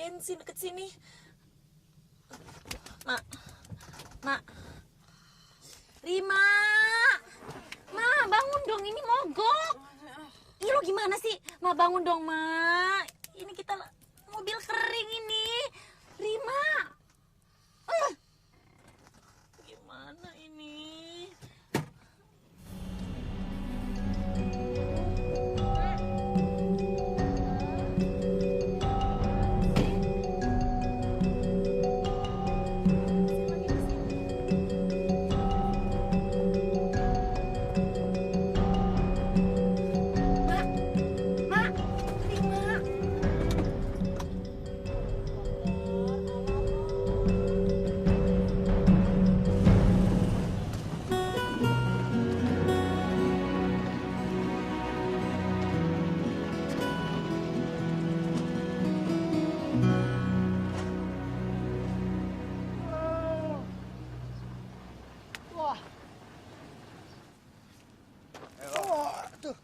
bensin deket sini. Mak. Rima. Ma, bangun dong, ini mogok. Ih, lo gimana sih? Ma, bangun dong, Ma. Ini kita mobil kering ini. Rima. Gimana ini?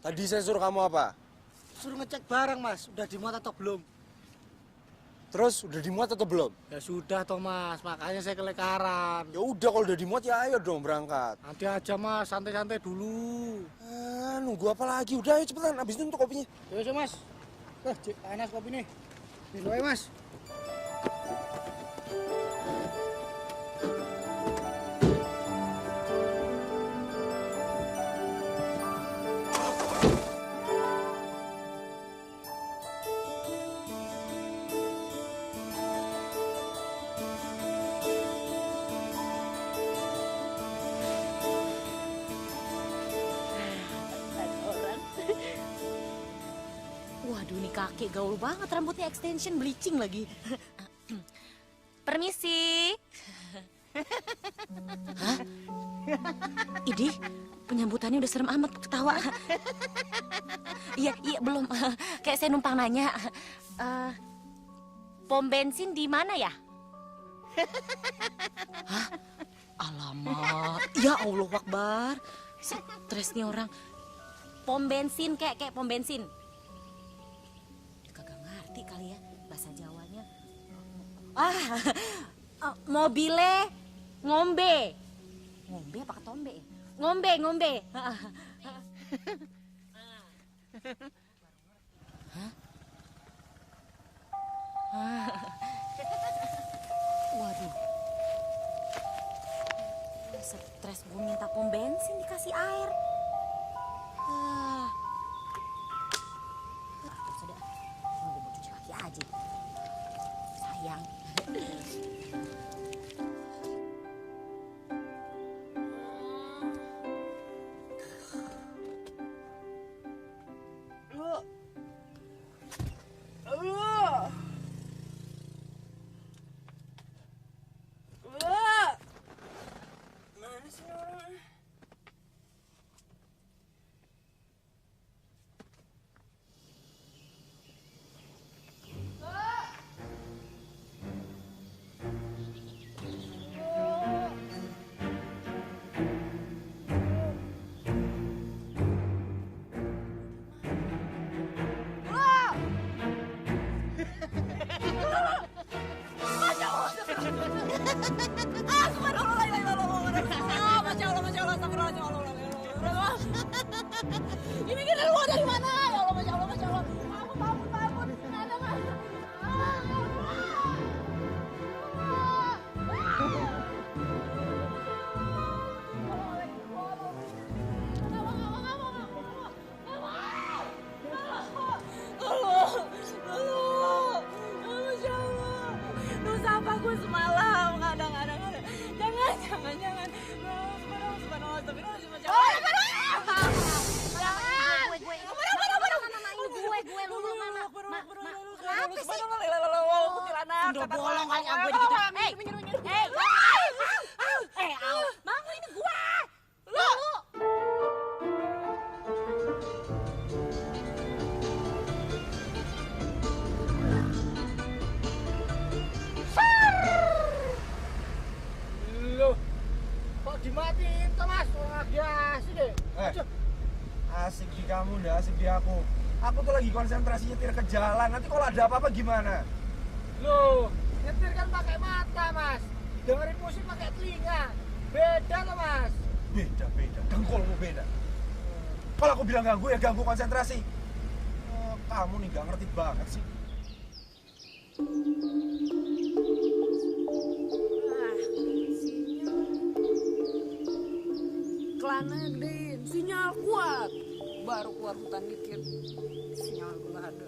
Tadi saya suruh kamu apa? Suruh ngecek barang, Mas. Udah dimuat atau belum? Terus udah dimuat atau belum? Ya sudah, toh, Mas. Makanya saya kelekaran. Ya udah kalau udah dimuat ya ayo dong berangkat. Nanti aja, Mas. Santai-santai dulu. Nunggu apa lagi? Udah ayo cepetan. Habis itu untuk kopinya. Ya, Mas. Panas kopi nih. Minum aja, Mas. Waduh, ini kakek gaul banget, rambutnya extension, bleaching lagi. Permisi. Hah? Idih, penyambutannya udah serem amat ketawa. Iya, belum. Kayak saya numpang nanya. Pom bensin di mana ya? Hah? Alamak. Ya Allah Akbar. Stres nih orang. Pom bensin, kayak pom bensin. Kali ya bahasa Jawanya. Mobile ngombe apa ketombe? Ngombe. Waduh, stres gue minta pom bensin dikasih air. Aja. Sayang. Mana sih orang? Ini kita keluar dari mana? Ya Allah, Masya Allah. Bangun. Nggak ada. Masya Allah. Dosa apa gue semalam? Nggak ada. Jangan. Subhanallah. Udah bolong kali gue gitu. Hei, bangun ini gue. Lu. Loh, kok dimatiin, Mas? Orang lagi asik deh. Asik di kamu, udah asik di aku. Aku tuh lagi konsentrasi nyetir ke jalan. Nanti kalau ada apa-apa gimana? Loh, nyetir kan pakai mata, Mas. Dengerin musik pakai telinga. Beda loh, Mas. Beda. Ganggu beda. Kalau aku bilang ganggu ya ganggu konsentrasi. Kamu nih gak ngerti banget sih. Iklannya gedein, sinyal kuat. Baru keluar hutan dikit, sinyal gue gak ada.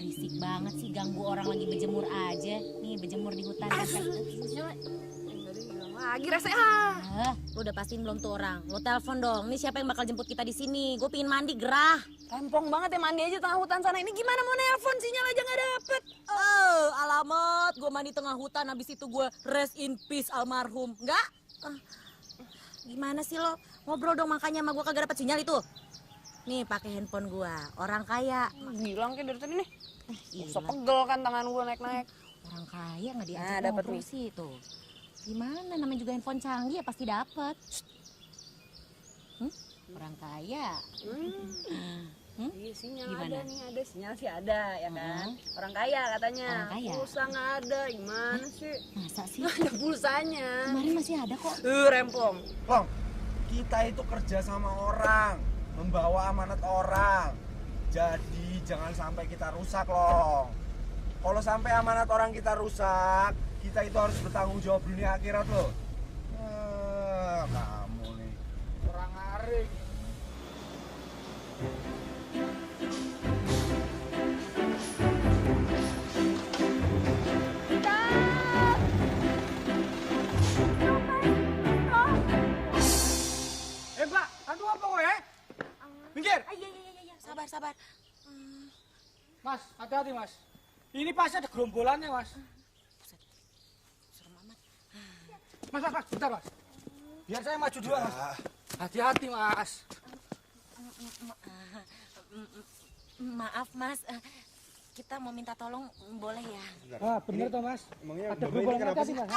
Berisik banget sih, ganggu orang lagi berjemur aja. Nih berjemur di hutan. Sinyal tadi bilang lagi rese Lu udah pastiin belum tuh orang? Lu telepon dong. Nih siapa yang bakal jemput kita di sini? Gue pingin mandi gerah. Rempong banget ya mandi aja tengah hutan sana. Ini gimana mau nelpon, sinyal aja gak dapet. Alamat. Gue mandi tengah hutan. Habis itu gue rest in peace almarhum. Enggak? Gimana sih lo? Ngobrol dong makanya sama gue kagak dapet sinyal itu. Nih pakai handphone gue. Orang kaya. Bilang kayak dari tadi nih. Gila. Bisa pegel kan tangan gue naik-naik. Orang kaya nggak diajak Nah, dapet ngobrol nih. sih itu. Gimana namanya juga handphone canggih ya pasti dapet. Orang kaya. Iya sinyal Gimana? ada nih, ada sinyal sih ada ya kan. Orang kaya katanya. Orang kaya. Pulsa nggak ada, gimana sih? Masa sih? Nggak ada pulsanya. Kemarin masih ada kok. Rempong. Long, kita itu kerja sama orang, membawa amanat orang. Jadi jangan sampai kita rusak, Long. Kalau sampai amanat orang kita rusak, kita itu harus bertanggung jawab dunia akhirat loh. Kamu nih. Orang aring. Mbak, anu apa kowe? Minggir. Iya. Sabar. Mas, hati-hati, Mas. Ini pasti ada gerombolannya, Mas. Serem amat. Mas, bentar, Mas. Biar saya maju dulu, Mas. Hati-hati, Mas. Maaf mas, kita mau minta tolong boleh ya? Wah, bener toh, Mas. Emangnya Ada Mbak ini gerombolan kenapa hati-hati, sih? Mas.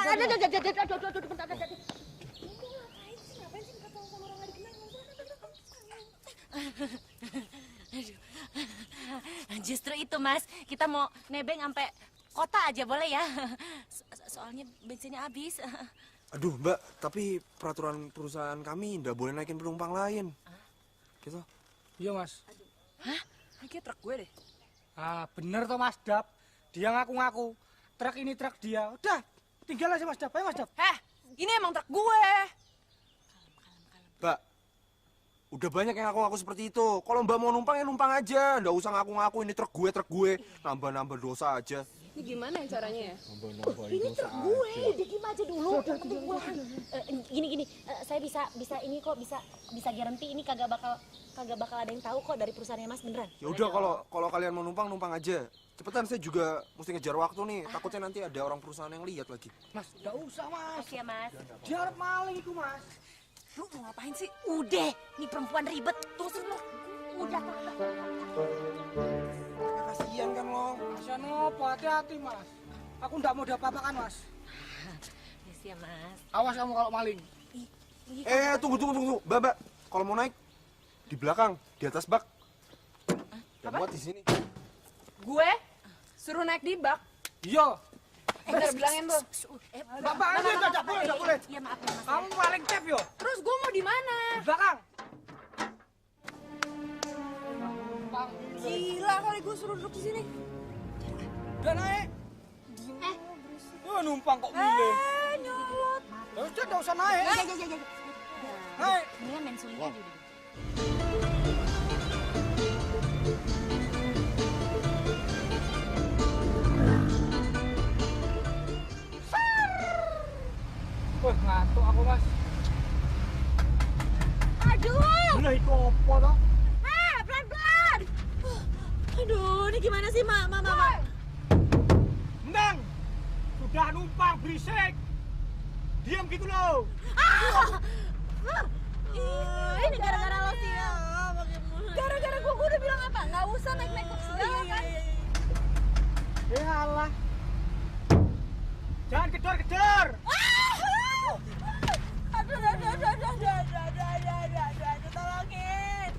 Justru itu mas, kita mau nebeng sampai kota aja boleh ya? Soalnya bensinnya habis. Aduh, Mbak, tapi peraturan perusahaan kami nggak boleh naikin penumpang lain. Gitu. Iya, Mas. Ini kayak truk gue deh. Ah, bener toh, Mas Dap. Dia ngaku-ngaku. Truk ini truk dia. Udah, tinggal aja, Mas Dap. Ayo, Mas Dap. Ini emang truk gue. Mbak, udah banyak yang ngaku-ngaku seperti itu. Kalau Mbak mau numpang ya numpang aja. Nggak usah ngaku-ngaku ini truk gue. Nambah-nambah dosa aja. Ini gimana ya caranya ya? Ini truk gue, diem aja dulu. Yang penting gue gini, saya bisa ini kok bisa garansi ini kagak bakal ada yang tahu kok dari perusahaannya mas beneran. Ya udah kalau kalian mau numpang aja. Cepetan, saya juga mesti ngejar waktu nih. Takutnya nanti ada orang perusahaan yang lihat lagi. Mas, nggak usah, Mas. Makasih ya mas. Dia harap maling itu, Mas. Lu mau ngapain sih? Udah, nih perempuan ribet. Tunggu lu. Udah. Kasihan kan lo. Kasihan apa? Hati-hati, Mas. Aku nggak mau diapa-apakan, Mas. Yes ya mas. Awas kamu kalau maling. Tunggu. Mbak. Kalau mau naik di belakang, di atas bak. Gak muat di sini. Gue suruh naik di bak. Iya. Bener bilangin tuh. Bapak aja nggak boleh. Iya maaf ya mas. Kamu maling tep yo. Terus gue mau di mana? Di belakang. Gila kali gue suruh duduk di sini. Udah naik. Numpang kok milih. Nyolot. Ya udah, nggak usah naik. Ya. Naik. Mendingan main suling aja dulu. Wah, ngantuk aku, Mas. Aduh, Lah iku opo toh? pelan-pelan. Aduh, ini gimana sih mak? Nang. Sudah numpang berisik. Diam gitu loh. Ini gara-gara lo sih ya. Gara-gara gue udah bilang apa? Nggak usah naik-naik truk segala kan? Ya Allah. Jangan kedor-kedor. Aduh, tolongin.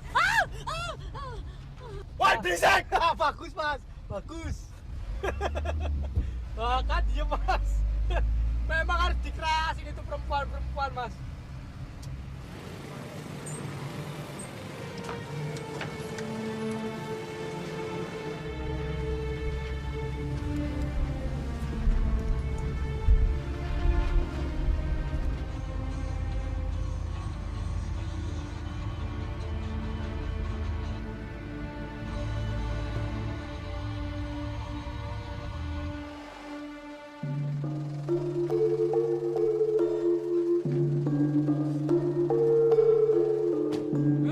Wah, berisik. Bagus, Mas. Bagus. Wah, kan dia mas. Memang harus dikerasin itu perempuan-perempuan mas.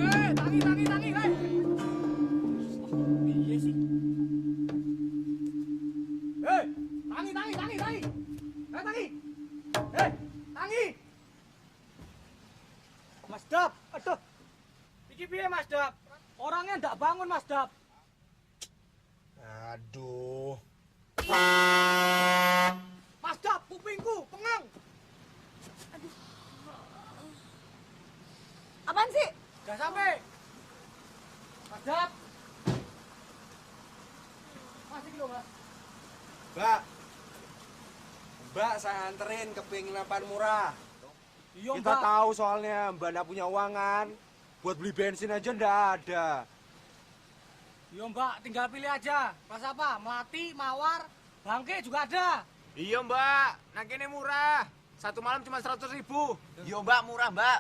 Tangi, hei. Iya sih. Hei, tangi. Tangi. Tangi. Mas Dap, aduh. Iki piye Mas Dap? Orangnya ndak bangun Mas Dap. Aduh. Mas Dap, kupingku pengang. Apaan sih? Udah sampai. Mas Dap. Masih kilo Mas. Mbak. Mbak, saya anterin ke penginapan murah. Iya Kita Mbak. tahu soalnya Mbak nggak punya uangan. Buat beli bensin aja ndak ada. Iya Mbak, tinggal pilih aja. Kelas apa? Melati, Mawar, Bangke juga ada. Iya mbak, nang kene murah. Satu malam cuma 100.000. Iya mbak, murah mbak.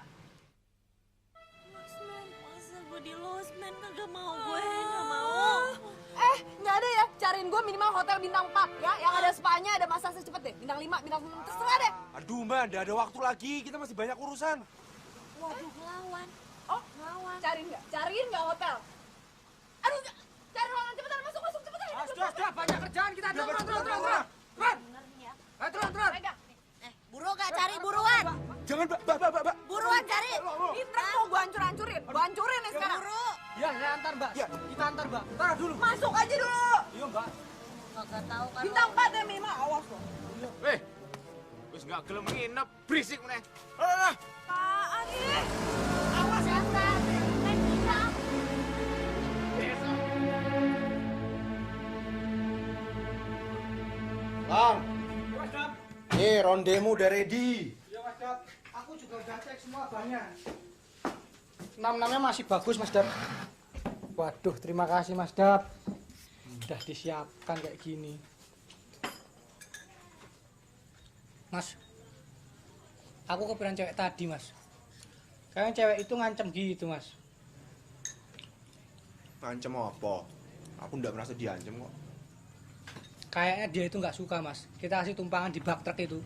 Losmen, masa gue di losmen kagak mau gue, nggak mau. Nggak ada ya, cariin gue minimal hotel bintang 4 ya, yang ada spanya, ada massage cepet deh, bintang 5, bintang 6, terserah deh. Aduh Mbak, nggak ada waktu lagi. Kita masih banyak urusan. Waduh, ngelawan. Oh, Ngelawan. cariin nggak hotel? Aduh, cari ruangan cepetan, masuk cepetan. Sudah, banyak kerjaan kita. Turun. Bener nih ya. Turun. Pegang. Buru gak cari buruan. Jangan Mbak. Buruan cari. Ini truk mau gue hancurin nih sekarang. Buru. Ya, saya antar Mbak. Ya. Kita antar Mbak. Taruh dulu. Masuk aja dulu. Iya Mbak. Kagak tahu kan. Bintang 4 ya minimal, awas loh. Weh, wis nggak gelem nginep, berisik meneh. Alah, Apaan nih? Awas ya, Bang. Kan bilang. Lang, Iya Mas Dap. nih rondemu udah ready. Iya Mas Dap. Aku juga udah cek semua banyak. Enam-enamnya masih bagus Mas Dap. Waduh, terima kasih Mas Dap. Udah disiapkan kayak gini. Mas, aku kepikiran cewek tadi Mas. Kayaknya cewek itu ngancem gitu Mas. Ngancem apa? Aku nggak merasa diancem kok. Kayaknya dia itu nggak suka Mas. Kita kasih tumpangan di bak truk itu.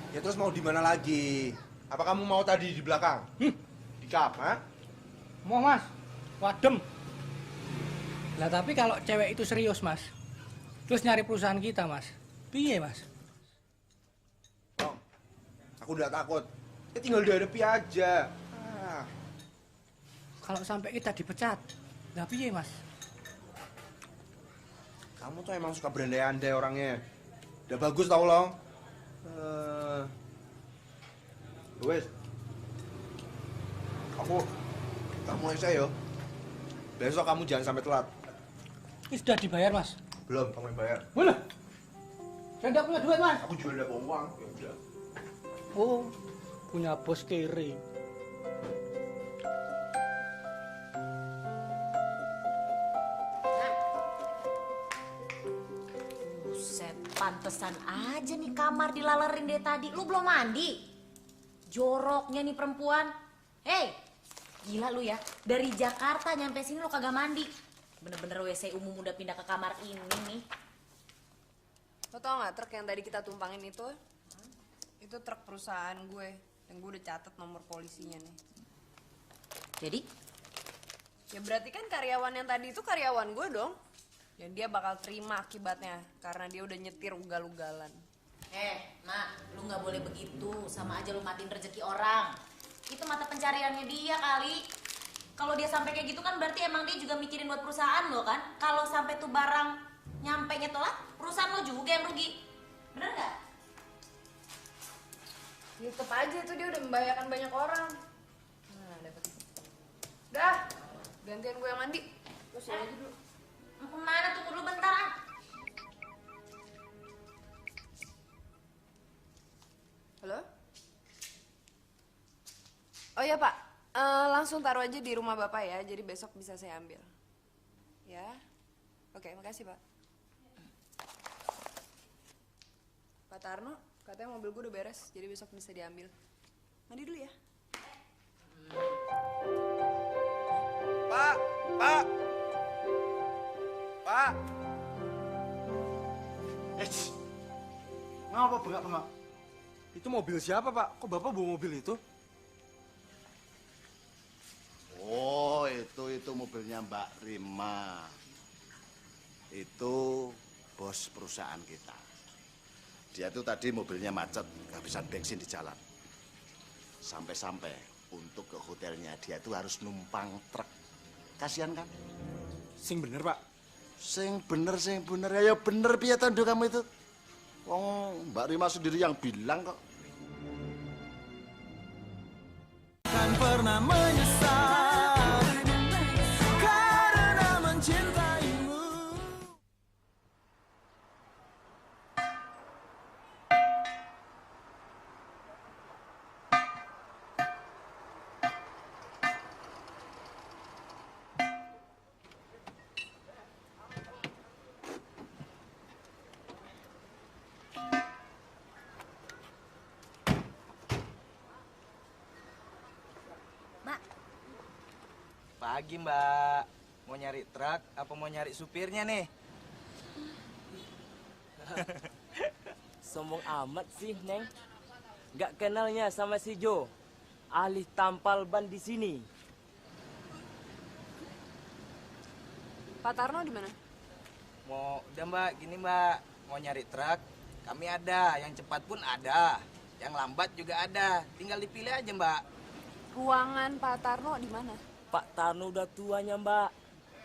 Ya terus mau di mana lagi? Apa kamu mau tadi di belakang? Di kap, ha? Mau Mas, wadem. Lah tapi kalau cewek itu serius Mas, terus nyari perusahaan kita Mas, piye Mas? Long, aku udah takut. Ya tinggal dihadapi aja. Ah, Kalau sampai kita dipecat, lah piye Mas? kamu tuh emang suka berandai-andai orangnya. Udah bagus tau Long. Wes, kita mulai saya yo. Besok kamu jangan sampai telat. Ini sudah dibayar Mas? Belum, kamu yang bayar. Boleh? Saya nggak punya duit Mas. Aku juga udah bawa uang. Ya udah. Oh, punya bos kere. Buset, pantesan aja nih kamar dilalerin dari tadi. Lu belum mandi? Joroknya nih perempuan. Hei, gila lu ya. Dari Jakarta nyampe sini lu kagak mandi. Bener-bener WC umum udah pindah ke kamar ini nih. Lo tau gak truk yang tadi kita tumpangin itu? Itu truk perusahaan gue. Dan gue udah catet nomor polisinya nih. Jadi, Ya berarti kan karyawan yang tadi itu karyawan gue dong. Dan dia bakal terima akibatnya. Karena dia udah nyetir ugal-ugalan. Nak, lu nggak boleh begitu. Sama aja lu matiin rezeki orang. Itu mata pencariannya dia kali. Kalau dia sampai kayak gitu kan berarti emang dia juga mikirin buat perusahaan lo kan. Kalau sampai tuh barang nyampenya telat, perusahaan lo juga yang rugi. Bener nggak? Ya tetep aja itu dia udah membahayakan banyak orang. Nah, dapet. Dah, gantian gue yang mandi. Terus ya aja dulu. Mau kemana? Tunggu dulu bentar ah. Halo? Oh iya Pak, langsung taruh aja di rumah Bapak ya, jadi besok bisa saya ambil. Ya, oke, makasih Pak. Pak Tarno, katanya mobil gue udah beres, jadi besok bisa diambil. Mandi dulu ya. Pak, Pak, Pak. Ngapa bengak-bengak? Itu mobil siapa, Pak? Kok Bapak bawa mobil itu? Oh, itu mobilnya Mbak Rima. Itu bos perusahaan kita. Dia tuh tadi mobilnya macet, kehabisan bensin di jalan. Sampai-sampai untuk ke hotelnya dia tuh harus numpang truk. Kasihan kan? Sing bener, Pak. Sing bener. Ya bener piye tondo kamu itu? Wong Mbak Rima sendiri yang bilang kok. Kan pernah menyesal karena mencintaimu. Pagi Mbak, mau nyari truk apa mau nyari supirnya nih? Sombong amat sih, Neng. Gak kenalnya sama si Jo, ahli tampal ban di sini. Pak Tarno di mana? Udah Mbak, gini Mbak, mau nyari truk, kami ada, yang cepat pun ada, yang lambat juga ada, tinggal dipilih aja Mbak. Ruangan Pak Tarno di mana? Pak Tarno udah tuanya, Mbak.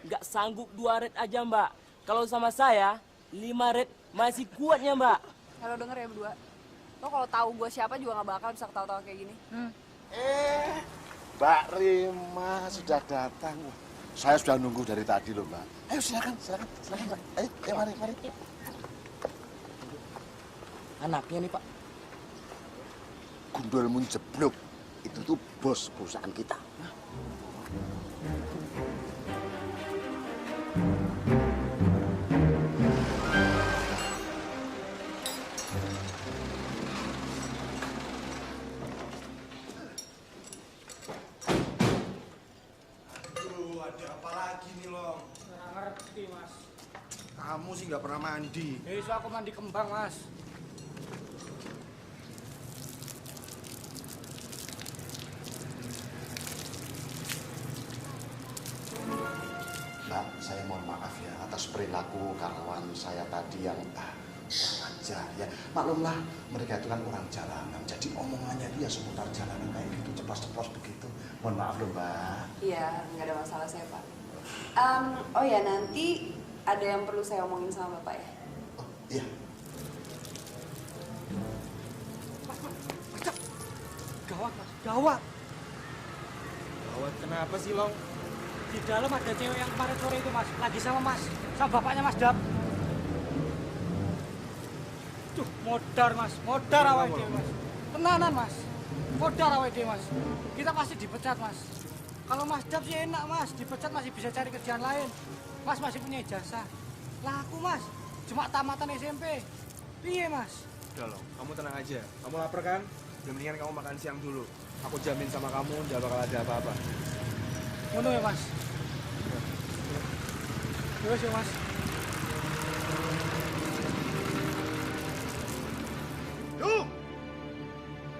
Gak sanggup 2 red aja, Mbak. Kalau sama saya, 5 red masih kuatnya, Mbak. Kalau denger ya berdua, lo kalau tahu gue siapa juga nggak bakal bisa ketawa-tawa kayak gini. Mbak Rima sudah datang. Saya sudah nunggu dari tadi loh, Mbak. Ayo silakan Mbak. Ayo mari. Anaknya nih, Pak. Gundulmu jeblok. Itu tuh bos perusahaan kita. Ada apa lagi nih, Long? Nggak ngerti, Mas. Kamu sih nggak pernah mandi. Besok aku mandi kembang, Mas. Mbak, saya mohon maaf ya atas perilaku karyawan saya tadi yang kurang ajar ya. Maklumlah, mereka itu kan orang jalanan, jadi omongannya dia seputar jalanan kayak gitu, ceplos-ceplos begitu. Mohon maaf loh, Mbak. Iya, nggak ada masalah saya Pak. Oh ya, nanti ada yang perlu saya omongin sama Bapak ya. Oh, iya. Gawat, Mas. Gawat. Gawat kenapa sih, Long? Di dalam ada cewek yang kemarin sore itu, Mas. Lagi sama Mas. Sama bapaknya Mas Dap. Tuh, modar, Mas. Modar awal dia, Mas. Tenanan, Mas. Modar awal dia, Mas. Kita pasti dipecat, Mas. Kalau Mas Dap sih enak, Mas. Dipecat masih bisa cari kerjaan lain. Mas masih punya ijazah. Lah aku, Mas. Cuma tamatan SMP. Iya, Mas. Udah, Long. Kamu tenang aja. Kamu lapar kan? Udah mendingan kamu makan siang dulu. Aku jamin sama kamu nggak bakal ada apa-apa. Ngono ya, Mas. Terus ya, Mas.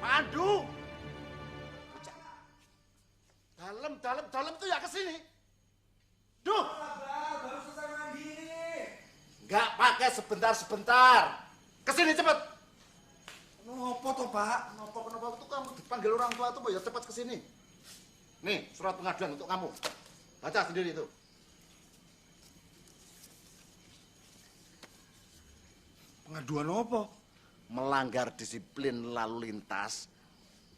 Pandu! Dalam tuh ya ke sini. Duh! Baru selesai mandi nih. Nggak pakai sebentar-sebentar. Kesini cepet. Nopo toh, Pak? Kenapa itu kamu dipanggil orang tua tuh, ya cepat kesini. Nih, surat pengaduan untuk kamu. Baca sendiri itu. Pengaduan apa? Melanggar disiplin lalu lintas,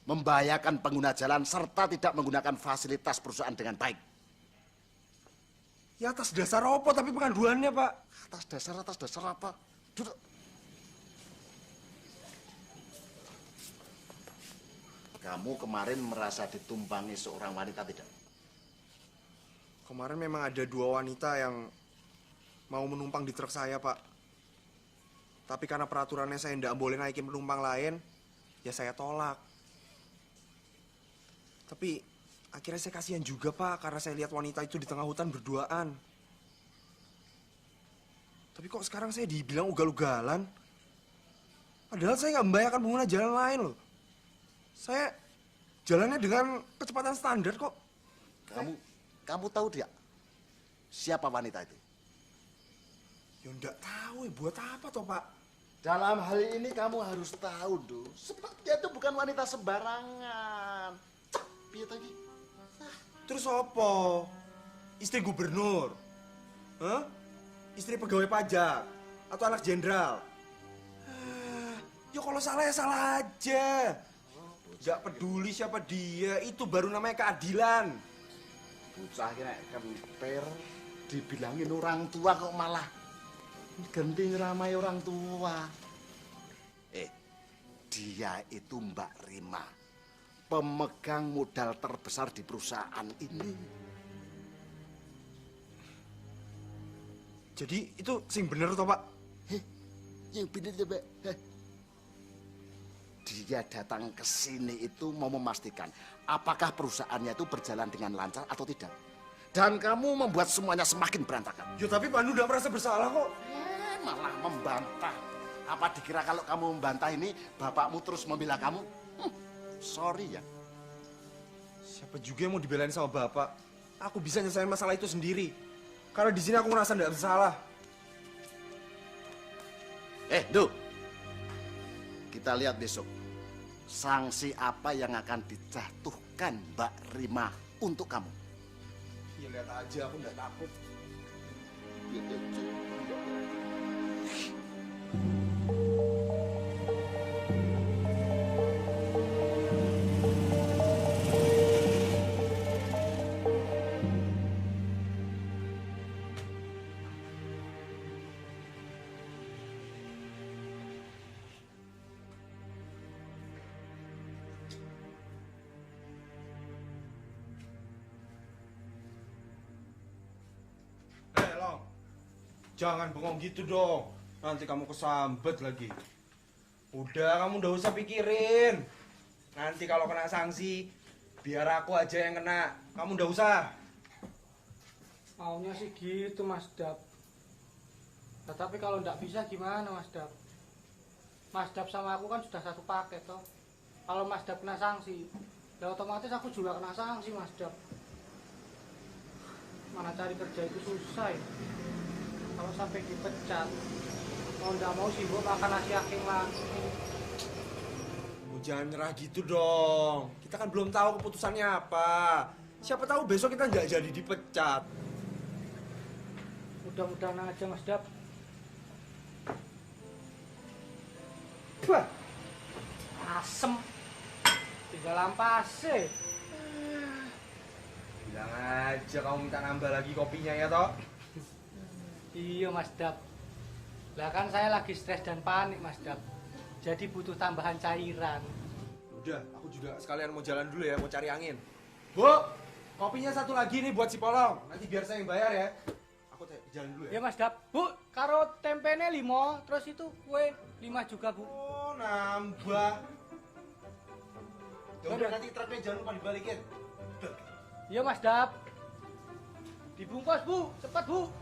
membahayakan pengguna jalan, serta tidak menggunakan fasilitas perusahaan dengan baik. Ya atas dasar apa tapi pengaduannya, Pak? Atas dasar apa? Duduk. kamu kemarin merasa ditumpangi seorang wanita tidak? Kemarin memang ada 2 wanita yang mau menumpang di truk saya, Pak. Tapi karena peraturannya saya tidak boleh naikin penumpang lain, ya saya tolak. Tapi akhirnya saya kasihan juga, Pak, karena saya lihat wanita itu di tengah hutan berduaan. Tapi kok sekarang saya dibilang ugal-ugalan? Padahal saya nggak membayangkan pengguna jalan lain loh. Saya jalannya dengan kecepatan standar kok. Kamu tahu dia? Siapa wanita itu? Ya nggak tahu ya, buat apa toh, Pak? Dalam hal ini kamu harus tahu, Do. Sebab dia itu bukan wanita sembarangan. Cak, piye lagi? Terus apa? Istri gubernur? Hah? Istri pegawai pajak? Atau anak jenderal? Ya kalau salah ya salah aja. Nggak peduli siapa dia, itu baru namanya keadilan. Bocah kira kemper dibilangin orang tua kok malah ganti ramai orang tua. Dia itu Mbak Rima, pemegang modal terbesar di perusahaan ini. Jadi itu sing bener toh, Pak? Yang bener ya, Mbak. Dia datang ke sini itu mau memastikan apakah perusahaannya itu berjalan dengan lancar atau tidak. Dan kamu membuat semuanya semakin berantakan. Ya tapi Pandu udah merasa bersalah kok. Malah membantah. Apa dikira kalau kamu membantah ini bapakmu terus membela kamu? Sorry ya. Siapa juga yang mau dibelain sama bapak? Aku bisa nyelesain masalah itu sendiri. Karena di sini aku ngerasa nggak bersalah. Do. Kita lihat besok. Sanksi apa yang akan dijatuhkan Mbak Rima untuk kamu? Ya lihat aja, aku nggak takut. Long, jangan bengong gitu dong. Nanti kamu kesambet lagi. Udah, kamu udah usah pikirin. Nanti kalau kena sanksi, biar aku aja yang kena. Kamu udah usah. Maunya sih gitu, Mas Dap. Nah, tapi kalau nggak bisa gimana, Mas Dap? Mas Dap sama aku kan sudah satu paket toh. Kalau Mas Dap kena sanksi, ya otomatis aku juga kena sanksi, Mas Dap. Mana cari kerja itu susah ya. Kalau sampai dipecat, mau nggak mau sih gua makan nasi aking lagi. Jangan nyerah gitu dong. Kita kan belum tahu keputusannya apa. Siapa tahu besok kita nggak jadi dipecat. Mudah-mudahan aja, Mas Dap. Bah, Asem. Tinggal ampase. bilang aja kamu minta nambah lagi kopinya ya toh. Iya, Mas Dap. Lah kan saya lagi stres dan panik, Mas Dap. Jadi butuh tambahan cairan. Udah, aku juga sekalian mau jalan dulu ya, mau cari angin. Bu, kopinya satu lagi nih buat si Polong. Nanti biar saya yang bayar ya. Aku jalan dulu ya. Ya, Mas Dap. Bu, karo tempenya 5, terus itu kue 5 juga, Bu. Oh, nambah. Ya udah, nanti truknya jangan lupa dibalikin. Udah. Iya, Mas Dap. Dibungkus, Bu. Cepat, Bu.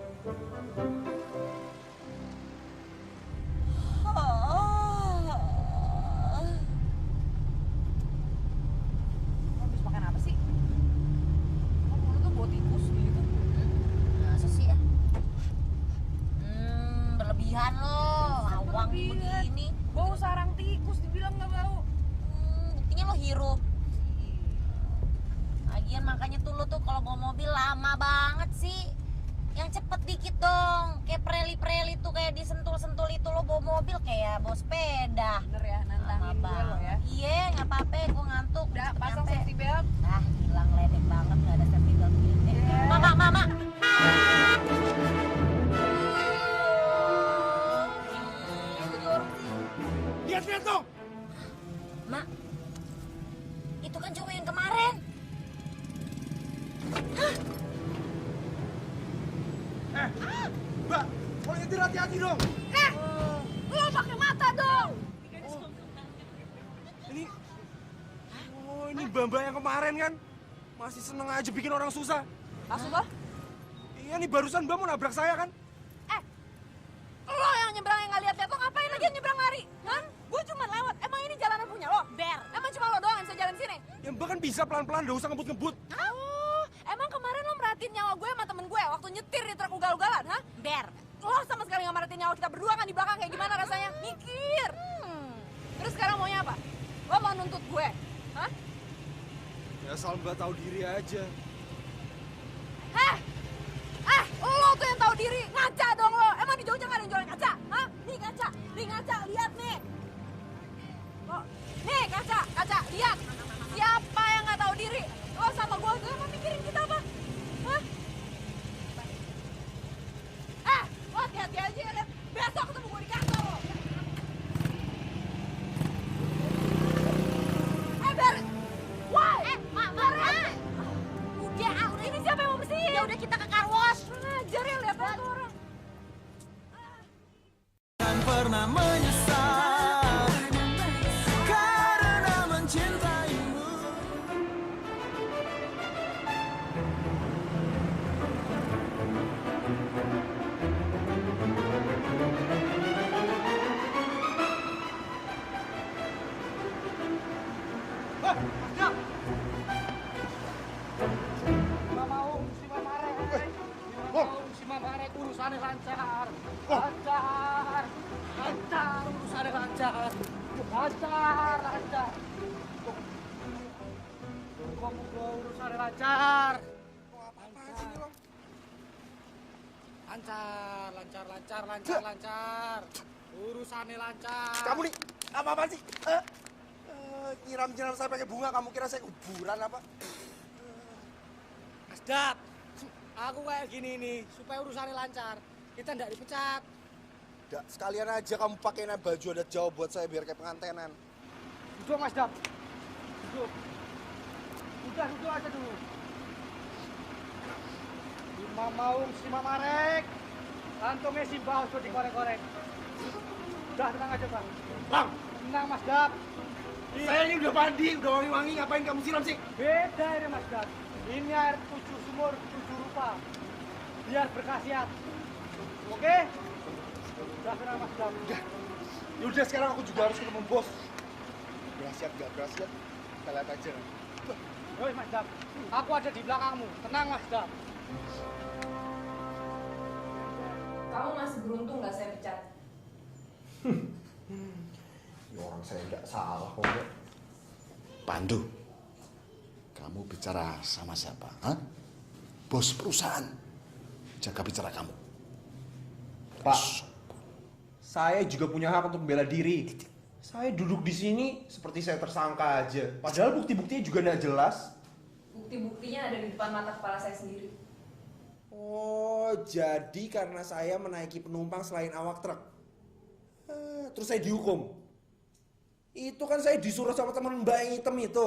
Habis makan apa sih? Kok mulut tuh bau tikus gitu? Masa sih ya? Berlebihan loh, awang begini. Bau sarang tikus dibilang nggak bau. Buktinya lo hirup. Lagian makanya tuh lo tuh kalau bawa mobil lama banget sih. Yang cepet dikit dong. Kayak preli-preli tuh kayak disentul-sentul itu lo bawa mobil kayak bawa sepeda. Bener ya, nantangin gue lo ya. Iya, nggak apa-apa, gue ngantuk. Udah, pasang Nyampe. safety belt. Ah, hilang ledek banget, nggak ada safety belt gini. Mama. Lihat dong. Mak, Mbak, kalau nyetir hati-hati dong. Lo pakai mata dong. Ini Mbak yang kemarin kan? Masih seneng aja bikin orang susah. Maksud lo? Iya nih, barusan Mbak mau nabrak saya kan? Lo yang nyebrang yang nggak lihat-lihat, lo ngapain lagi yang nyebrang lari? Hah? Gue cuma lewat. Emang ini jalanan punya lo? Ber. Emang cuma lo doang yang bisa jalan sini? Ya Mbak kan bisa pelan-pelan, gak usah ngebut-ngebut. Oh, emang kemarin lo merhatiin nyawa gue sama temen gue waktu nyetir di truk ugal-ugalan, hah? Ber. Lo sama sekali nggak merhatiin nyawa kita berdua kan di belakang kayak gimana rasanya? Mikir. Terus sekarang maunya apa? Lo mau nuntut gue? Hah? Ya asal Mbak tahu diri aja. Lo tuh yang tahu diri. Ngaca dong lo. Emang di Jogja nggak ada yang jualan kaca? Hah? Nih ngaca, lihat nih. Lo, nih kaca, lihat. Siapa yang nggak tahu diri? Lo sama gue emang mikirin kita apa? Hah? Lo hati-hati aja ya, lihat. Besok ketemu gue di kantor lo. Ber. Wah, Mare. Udah ini siapa yang mau bersihin? Ya udah kita ke car wash. Ngajar ya, lihat tuh orang. Kan pernah menyesal karena mencintaimu. Si Mamarek urusannya lancar, urusannya lancar. Urusannya lancar. Lancar. Urusannya lancar. Kamu nih, apa-apaan sih? Nyiram-nyiram saya pakai bunga, kamu kira saya kuburan apa? Asdap, aku kayak gini nih, supaya urusannya lancar. Kita nggak dipecat. Nggak, sekalian aja kamu pakai baju adat Jawa buat saya biar kayak pengantenan. Duduk Mas Dap. Duduk. Udah duduk aja dulu. Si Mamarek. Kantongnya si Mbah sudah dikorek-korek. Udah tenang aja Bang. Bang, Tenang Mas Dap. saya ini udah mandi, udah wangi-wangi, ngapain kamu siram sih? Beda ini Mas Dap. Ini air 7 sumur, 7 rupa. Biar berkhasiat. Oke? Udah tenang Mas Dap. Yaudah sekarang aku juga harus ketemu bos. Berhasiat gak berhasiat, kita lihat aja. Yoi Mas Dap, aku ada di belakangmu. Tenang Mas Dap. Kamu masih beruntung nggak saya pecat? Ya orang saya nggak salah kok. Mbak. Pandu, kamu bicara sama siapa? Hah? Bos perusahaan. Jaga bicara kamu. Pak, saya juga punya hak untuk membela diri. Saya duduk di sini seperti saya tersangka aja. Padahal bukti-buktinya juga nggak jelas. Bukti-buktinya ada di depan mata kepala saya sendiri. Oh, jadi karena saya menaiki penumpang selain awak truk. Terus saya dihukum. Itu kan saya disuruh sama teman Mbak yang hitam itu.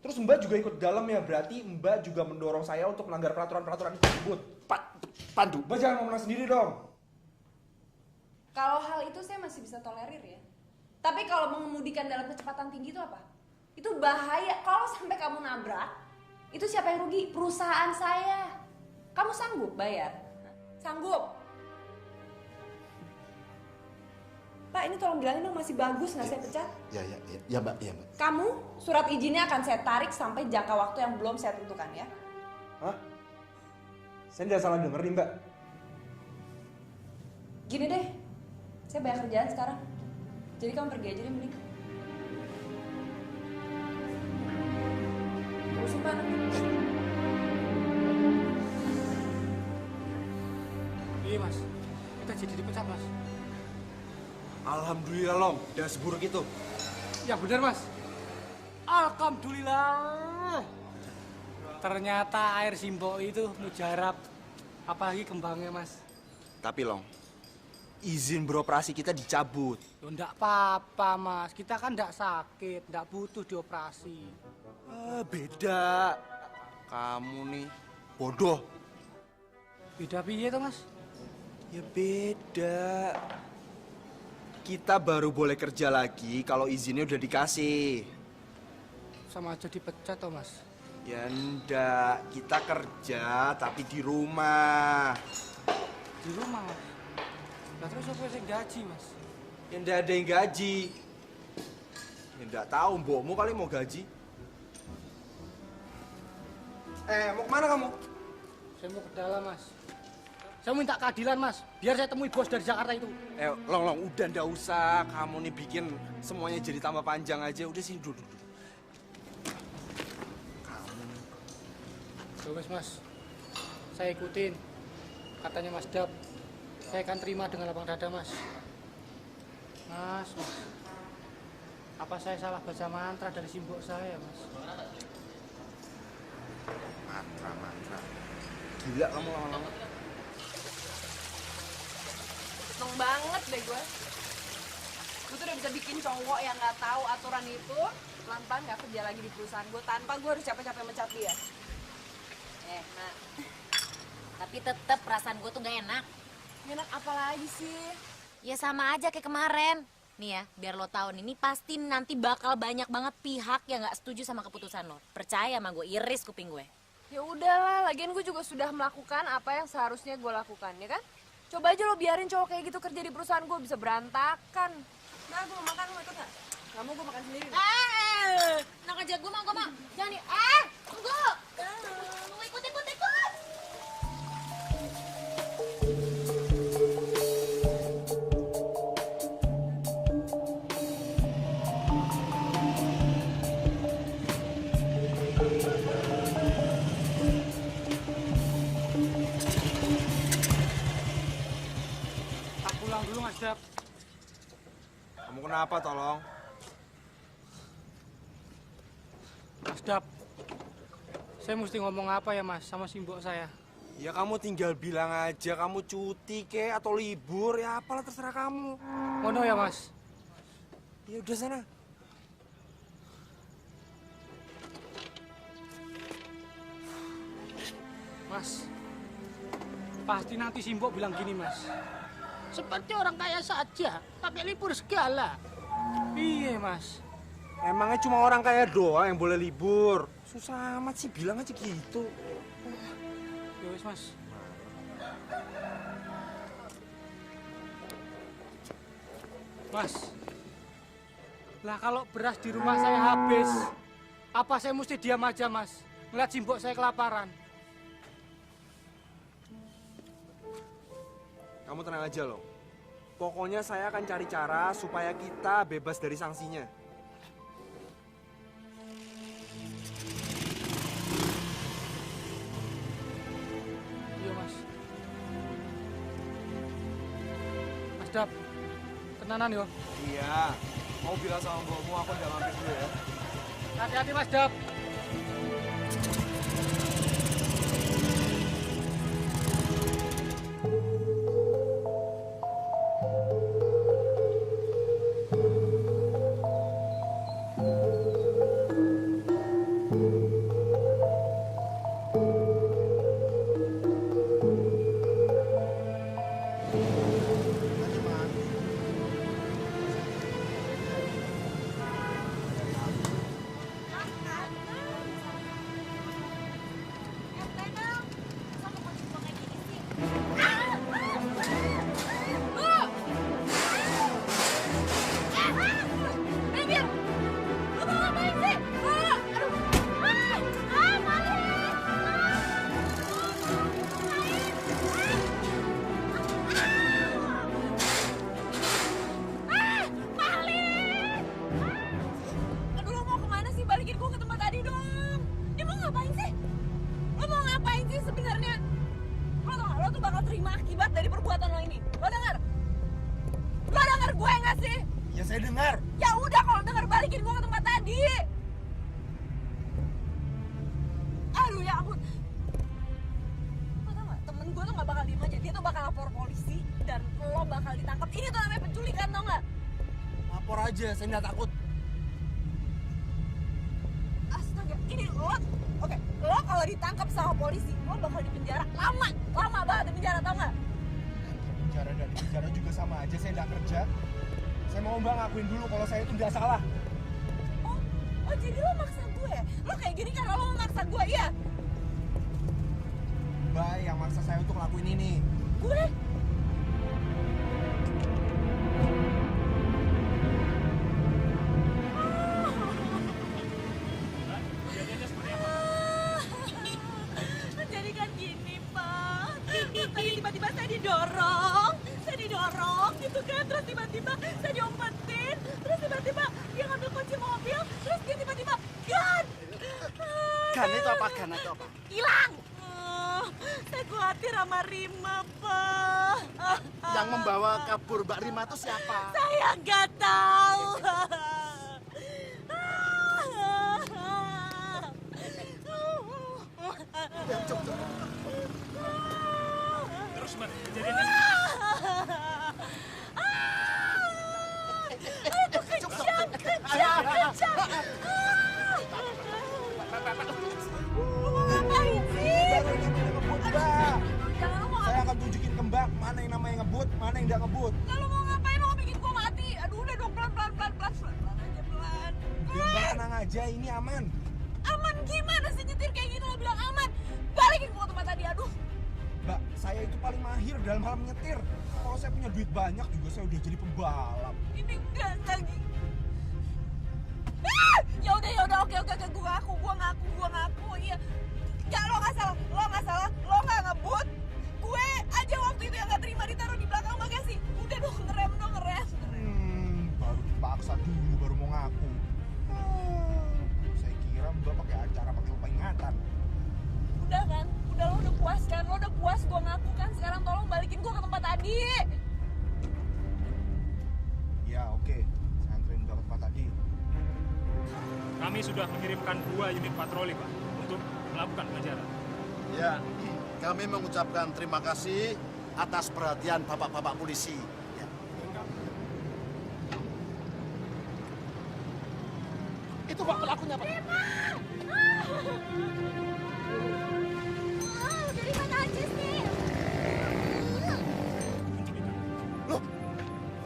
Terus Mbak juga ikut dalam ya, berarti Mbak juga mendorong saya untuk melanggar peraturan-peraturan tersebut. Pandu, Mbak jangan ngomong sendiri dong. Kalau hal itu saya masih bisa tolerir ya. Tapi kalau mengemudikan dalam kecepatan tinggi itu apa? Itu bahaya. Kalau sampai kamu nabrak, itu siapa yang rugi? Perusahaan saya. Kamu sanggup bayar? Sanggup? Pak, ini tolong bilangin dong masih bagus nggak saya pecat? Ya Mbak. Kamu, surat izinnya akan saya tarik sampai jangka waktu yang belum saya tentukan ya. Hah? Saya tidak salah denger nih Mbak. Gini deh, saya banyak kerjaan sekarang. Jadi kamu pergi aja deh mending. Urusin Pak. Iya Mas, kita jadi dipecat Mas. Alhamdulillah Long, dan seburuk itu. Ya benar Mas. Alhamdulillah. Ternyata air Simbo itu mujarab. Apalagi kembangnya Mas. Tapi Long, izin beroperasi kita dicabut. Loh enggak apa-apa Mas, kita kan enggak sakit, enggak butuh dioperasi. Beda. Kamu nih bodoh. Beda piye to, Mas? Ya beda. Kita baru boleh kerja lagi kalau izinnya udah dikasih. Sama aja dipecat to, Mas. Ya ndak, kita kerja tapi di rumah. Di rumah, Mas. Lah terus apa sing gaji, Mas? Ya ndak ada yang gaji. Ya ndak tahu, mbokmu kali mau gaji. Mau kemana kamu? Saya mau ke dalam, Mas. Saya minta keadilan, Mas. Biar saya temui bos dari Jakarta itu. Long, udah ndak usah. Kamu nih bikin semuanya jadi tambah panjang aja. Udah sini duduk. Wes, Mas. Saya ikutin. Katanya Mas Dap. Saya akan terima dengan lapang dada, Mas. Mas. Apa saya salah baca mantra dari simbok saya, Mas? Mantra. Gila kamu lama-lama. Seneng banget deh gue. Gue tuh udah bisa bikin cowok yang nggak tahu aturan itu pelan-pelan nggak kerja lagi di perusahaan gue tanpa gue harus capek-capek mencat dia. Mak. Tapi tetep perasaan gue tuh gak enak. Enak apa lagi sih? Ya sama aja kayak kemarin. Nih ya, biar lo tahu ini pasti nanti bakal banyak banget pihak yang gak setuju sama keputusan lo. Percaya sama gue, iris kuping gue. Ya udahlah, lagian gue juga sudah melakukan apa yang seharusnya gue lakukan, ya kan? Coba aja lo biarin cowok kayak gitu kerja di perusahaan gue bisa berantakan. Nah, gue mau makan, lo ikut gak? Gak mau, gue makan sendiri. Nak aja gue mau. Jangan nih, tunggu. Ikut. Tak pulang dulu, Mas Dap. Kamu kenapa, tolong? Mas Dap. Saya mesti ngomong apa ya, Mas, sama simbok saya? Ya kamu tinggal bilang aja kamu cuti kek atau libur, ya apalah terserah kamu. Ngono ya, Mas? Ya udah sana. Mas, pasti nanti simbok bilang gini, Mas. Seperti orang kaya saja, pakai libur segala. Iya, Mas. Emangnya cuma orang kaya doang yang boleh libur? Susah amat sih, bilang aja gitu. Ya wes, Mas. Mas, lah kalau beras di rumah saya habis, apa saya mesti diam aja, Mas? Ngeliat simbok saya kelaparan. Kamu tenang aja loh. Pokoknya saya akan cari cara supaya kita bebas dari sanksinya. Iya, Mas. Mas Dap, tenanan yo. Iya. Mau bilang sama mbokmu aku udah mampir dulu ya. Hati-hati, Mas Dap. Ya saya dengar. Ya udah kalau dengar balikin gua ke tempat tadi. Aduh ya ampun. Lo tau gak, temen gua tuh gak bakal diem aja. Dia tuh bakal lapor polisi dan lo bakal ditangkap. Ini tuh namanya penculikan, tau gak? Lapor aja, saya nggak takut. Astaga, ini lo Oke, lo kalau ditangkap sama polisi, lo bakal di penjara lama banget di penjara, tau nggak? Penjara dan di penjara juga sama aja, saya nggak kerja. Saya mau Mbak ngakuin dulu kalau saya itu nggak salah. Oh jadi lo maksa gue? Lo kayak gini karena lo memaksa gue, iya? Mbak yang maksa saya untuk ngelakuin ini. Gue? Jadi kan gini, Pak. Tadi tiba-tiba saya didorong gitu kan. Terus tiba-tiba saya diumpetin. Terus tiba-tiba dia ngambil kunci mobil. Terus dia tiba-tiba gan. Gan itu apa? Hilang. Saya khawatir sama Rima, Pak. Yang membawa kabur Mbak Rima itu siapa? Saya nggak tahu. Terus Mbak, kejadiannya Kejam. Ngapain sih? Mbak, Jangan lo mau saya akan tunjukin ke Mbak mana yang namanya ngebut, mana yang nggak ngebut. Kalau mau ngapain lo bikin gua mati? Aduh udah dong pelan aja pelan. Mbak tenang aja, ini aman. Aman gimana sih nyetir kayak gini lo bilang aman? Balikin gua tempat tadi, aduh. Mbak, saya itu paling mahir dalam hal menyetir. Kalau saya punya duit banyak juga saya udah jadi pembalap. Ini enggak lagi. Ya udah, oke, gua ngaku, iya. Enggak, lo nggak salah, lo nggak ngebut. Gue aja waktu itu yang nggak terima ditaruh di belakang bagasi. Udah dong, ngerem. Baru dipaksa dulu, baru mau ngaku. Saya kira Mbak pakai acara pakai lupa ingatan. Udah kan, lo udah puas kan, lo udah puas gue ngaku kan. Sekarang tolong balikin gue ke tempat tadi. Ya oke, saya anterin Mbak ke tempat tadi. kami sudah mengirimkan 2 unit patroli, Pak, untuk melakukan pengejaran. Ya, kami mengucapkan terima kasih atas perhatian bapak-bapak polisi. Ya. Itu Pak pelakunya, Pak. Dari mana aja sih? Loh,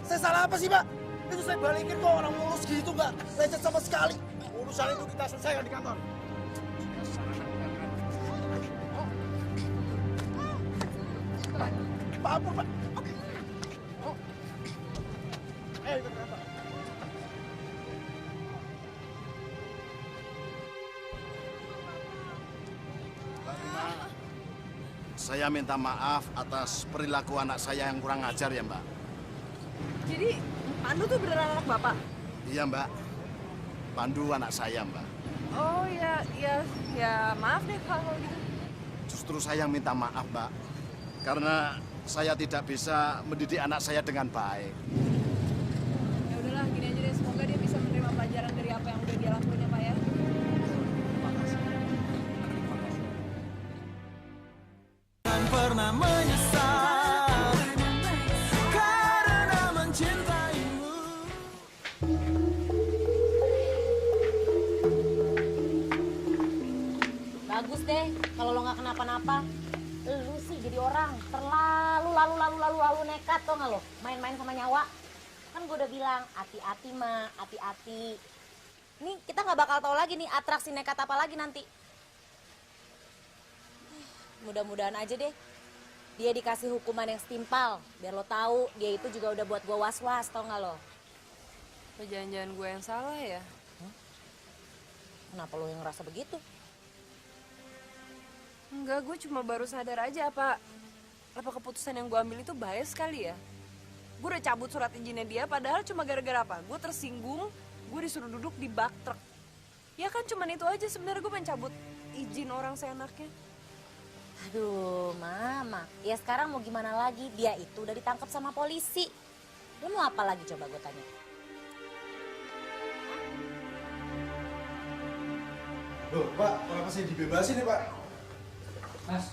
saya salah apa sih, Pak? Itu saya balikin kok, orang mulus gitu, nggak lecet sama sekali. Urusan itu kita selesaikan di kantor. Pak ampun, Pak. Oke. Kita ke kantor. Saya minta maaf atas perilaku anak saya yang kurang ajar ya, Mbak. Jadi Pandu tuh beneran anak bapak? Iya, Mbak. Pandu anak saya, Mbak. Oh ya maaf deh kalau gitu. Justru saya yang minta maaf, Mbak. Karena saya tidak bisa mendidik anak saya dengan baik. Ya udahlah, gini aja deh. Semoga dia bisa menerima pelajaran dari apa yang udah dia lakuin ya, Pak ya. Jangan pernah menyesal karena mencintaimu. Bagus deh kalau lo nggak kenapa-napa. Lu sih jadi orang terlalu nekat tau nggak lo? Main-main sama nyawa. Kan gue udah bilang hati-hati Ma, hati-hati. Nih kita nggak bakal tahu lagi nih atraksi nekat apa lagi nanti. Mudah-mudahan aja deh dia dikasih hukuman yang setimpal biar lo tahu dia itu juga udah buat gue was-was tau nggak lo? Apa jangan-jangan gue yang salah ya? Kenapa lo yang ngerasa begitu? Enggak, gue cuma baru sadar aja apa keputusan yang gue ambil itu bias sekali ya. Gue udah cabut surat izinnya dia padahal cuma gara-gara apa? Gue tersinggung, gue disuruh duduk di bak truk. Ya kan cuman itu aja sebenarnya gue pengen cabut izin orang seenaknya. Aduh, Mama. Ya sekarang mau gimana lagi? Dia itu udah ditangkap sama polisi. Lo mau apa lagi coba gue tanya? Loh, Pak, kenapa saya dibebasin nih, Pak? Mas,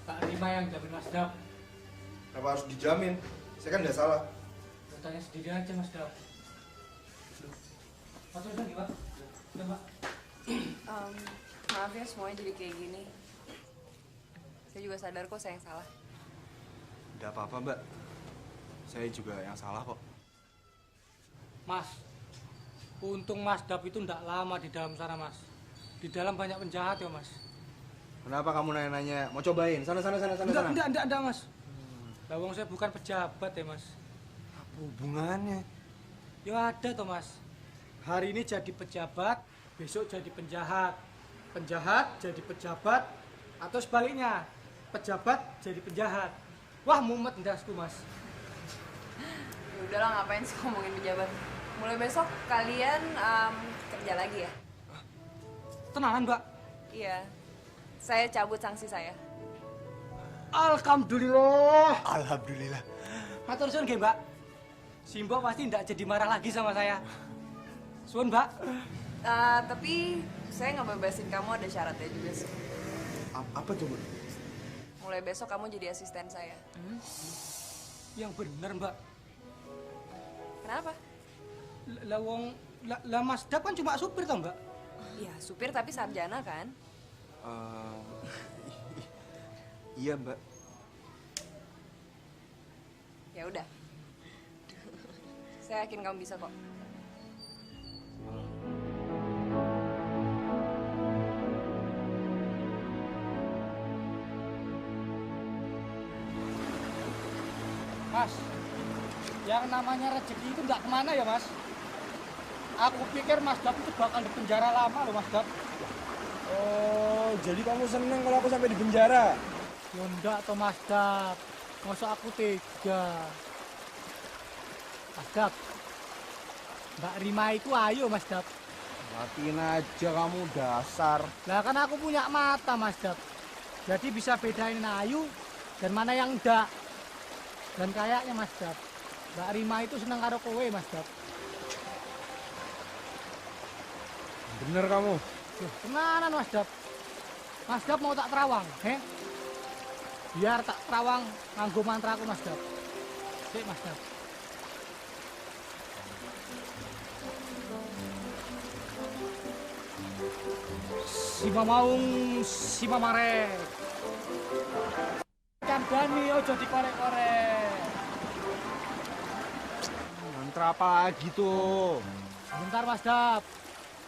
Pak Rima yang jamin Mas Dap. Kenapa harus dijamin? Saya kan nggak salah. Tanya sendiri aja Mas Dap. Pak, tulisan gimana? Pak. Maaf ya semuanya jadi kayak gini. Saya juga sadar kok saya yang salah. Nggak apa-apa, Mbak. Saya juga yang salah kok. Mas, untung Mas Dap itu ndak lama di dalam sana, Mas. Di dalam banyak penjahat ya, Mas. Kenapa kamu nanya-nanya? Mau cobain? Sana. Enggak, Mas. Lawang saya bukan pejabat ya, Mas. Apa hubungannya? Ya ada toh, Mas. Hari ini jadi pejabat, besok jadi penjahat. Penjahat jadi pejabat, atau sebaliknya, pejabat jadi penjahat. Wah, mumet ndasku, Mas. Ya udahlah, ngapain sih ngomongin pejabat. Mulai besok kalian kerja lagi ya? Tenanan, Mbak? Iya. Saya cabut sanksi saya. Alhamdulillah. Alhamdulillah. Matur suwun nggih, Mbak. Si Mbok pasti ndak jadi marah lagi sama saya. Suwun, Mbak. Tapi saya nggak bebasin kamu, ada syaratnya juga sih. Apa coba? Mulai besok kamu jadi asisten saya. Yang bener, Mbak. Kenapa? Lah Mas Dap kan cuma supir toh, Mbak? Iya, supir tapi sarjana kan? Iya, Mbak. Ya udah. Saya yakin kamu bisa kok. Mas, yang namanya rezeki itu nggak kemana ya, Mas? Aku pikir Mas Dap itu bakal di penjara lama loh, Mas Dap. Oh, jadi kamu seneng kalau aku sampai di penjara? Ya enggak toh, Mas Dap. Masa aku tega. Mas Dap, Mbak Rima itu ayo, Mas Dap. Matiin aja kamu dasar. Lah kan aku punya mata, Mas Dap. Jadi bisa bedain ayu dan mana yang enggak. Dan kayaknya Mas Dap, Mbak Rima itu seneng karo kowe, Mas Dap. Bener kamu. Loh, tenanan Mas Dap. Mas Dap mau tak terawang, he? Biar tak terawang nganggo mantra aku, Mas Dap. Sik, Mas Dap. Sima maung, sima mare. Kandani ojo dikorek-korek. Mantra apa lagi tuh? Bentar, Mas Dap.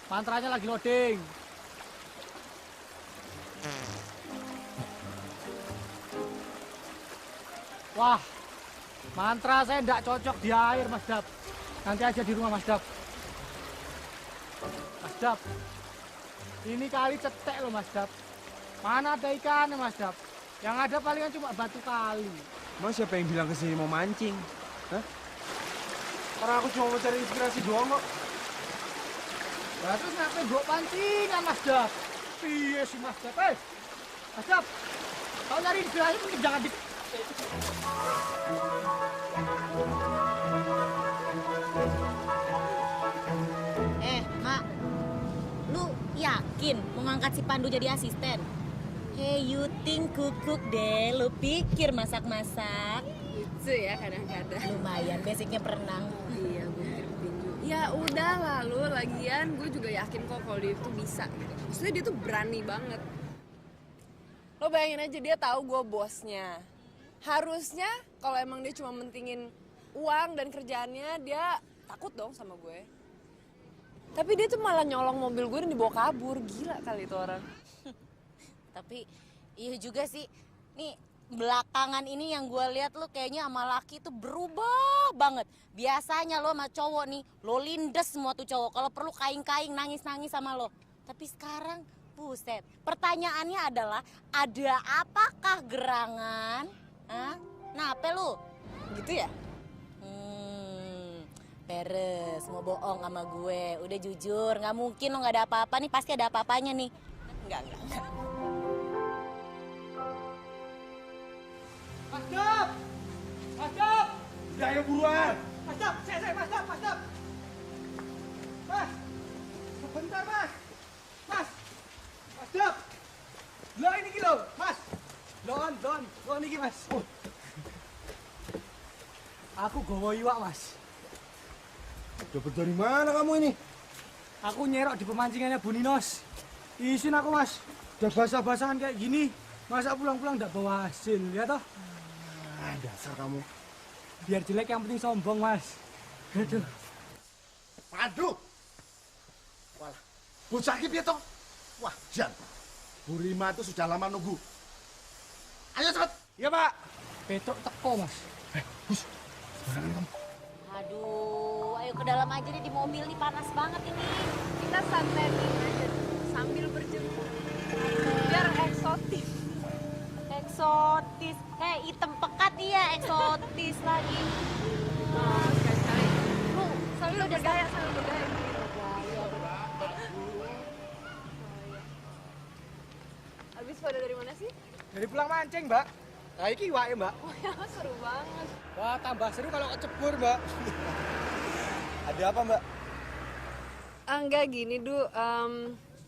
Mantranya lagi loading. Wah, mantra saya tidak cocok di air, Mas Dap. Nanti aja di rumah, Mas Dap. Mas Dap, ini kali cetek loh, Mas Dap. Mana ada ikannya, Mas Dap? Yang ada palingan cuma batu kali. Mas siapa yang bilang kesini mau mancing? Hah? Orang aku cuma mau cari inspirasi doang kok. Lah terus ngapain bawa pancingan, Mas Dap? Iya sih, Mas Dap. Mas Dap, kalau nyari inspirasi mungkin jangan di... Mak, lu yakin mau ngangkat si Pandu jadi asisten? Hey, you think cook deh, lu pikir masak-masak. Lucu ya kadang-kadang. Lumayan, basicnya berenang. Iya, gue tinju. Ya udah lalu, lagian gue juga yakin kok kalau dia itu bisa gitu. Maksudnya dia tuh berani banget. Lo bayangin aja dia tahu gue bosnya. Harusnya kalau emang dia cuma mentingin uang dan kerjaannya, dia takut dong sama gue. Tapi dia tuh malah nyolong mobil gue dan dibawa kabur. Gila kali itu orang. Tapi iya juga sih, nih belakangan ini yang gue lihat lu kayaknya sama laki tuh berubah banget. Biasanya lo sama cowok nih, lo lindes semua tuh cowok. Kalau perlu kaing-kaing, nangis-nangis sama lo. Tapi sekarang, buset, pertanyaannya adalah ada apakah gerangan? Hah? Nah, apa lu? Gitu ya? Beres, mau bohong sama gue. Udah jujur, nggak mungkin lo nggak ada apa-apa nih, pasti ada apa-apanya nih. Enggak. Mas Dap! Mas Dap! Udah ayo buruan. Mas Dap! Saya, Mas Dap! Mas Dap! Mas! Sebentar, Mas! Mas! Mas Dap! Lo ini kilo, Mas! Loan ini Mas! Oh. Aku gowo iwak, Mas. Dapat dari mana kamu ini? Aku nyerok di pemancingannya Bu Ninos. Izin aku mas, udah basah-basahan kayak gini, masa pulang-pulang nggak bawa hasil, ya toh? Dasar kamu. Biar jelek yang penting sombong mas. Aduh. Waduh. Walah, bocah iki piye toh? Wah, Jan. Bu Rima itu sudah lama nunggu. Ayo cepet. Iya pak. Betok teko mas. Aduh, ayo ke dalam aja deh, di mobil nih panas banget ini. Kita santai aja sambil berjemur. Biar eksotis. Eksotis. Hitam pekat iya, eksotis lagi. Nah, sekali-sekali. Lu sambil bergaya, sambil bergaya. Habis pada dari mana sih? Dari pulang mancing mbak. Nah iki iwake mbak. Oh ya, seru banget. Wah tambah seru kalau kecebur mbak. Ada apa, Mbak? Enggak gini, Du.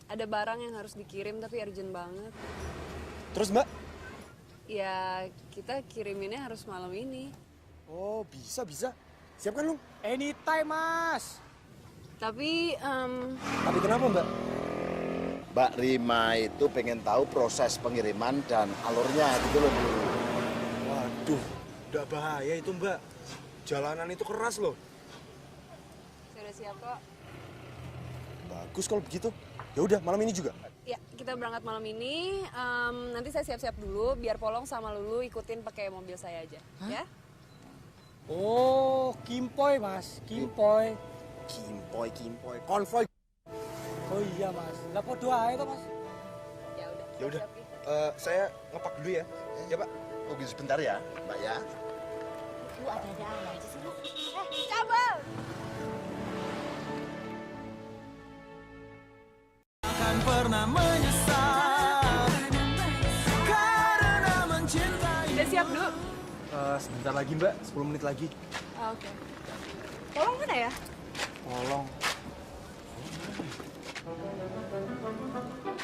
Ada barang yang harus dikirim tapi urgent banget. Terus, Mbak? Ya, kita kiriminnya harus malam ini. Oh, bisa. Siap kan, Lung? Anytime mas. Tapi, Tapi kenapa, Mbak? Mbak Rima itu pengen tahu proses pengiriman dan alurnya gitu loh, Bu. Waduh, udah bahaya itu, Mbak. Jalanan itu keras loh. saya udah siap kok. Bagus kalau begitu. Ya udah, malam ini juga. Ya, kita berangkat malam ini. Nanti saya siap-siap dulu, biar Polong sama Lulu ikutin pakai mobil saya aja. Ya? Oh, Kimpoy mas, Kimpoy. Kimpoy. Konvoy. Oh iya mas, lah podo ae to mas. Ya udah. Ya udah. siap-siap, Ki. Saya ngepak dulu ya. Ya, Pak. Tunggu sebentar ya, Mbak ya. Lu ada-ada aja sih lu. Cabel! Akan pernah menyesal karena mencintai. Udah siap, Du? Sebentar lagi, Mbak. 10 menit lagi. Oke. Polong mana ya? Tolong.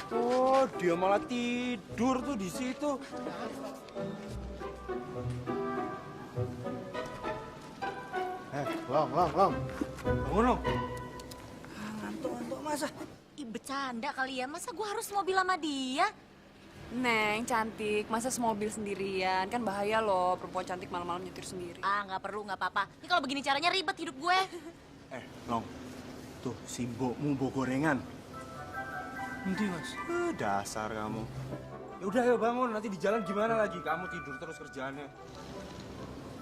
Oh, dia malah tidur tuh di situ. Long. Bangun, Long. Ngantuk mas. Ih, bercanda kali ya, masa gua harus mobil sama dia? Neng, cantik. Masa semobil sendirian? Kan bahaya loh, perempuan cantik malam-malam nyetir sendiri. Nggak perlu, nggak apa-apa. Ini kalau begini caranya ribet hidup gue. Long. Tuh, si mbokmu bawa gorengan. Endi mas? Dasar kamu. Ya udah, ayo bangun. Nanti di jalan gimana lagi? Kamu tidur terus kerjaannya.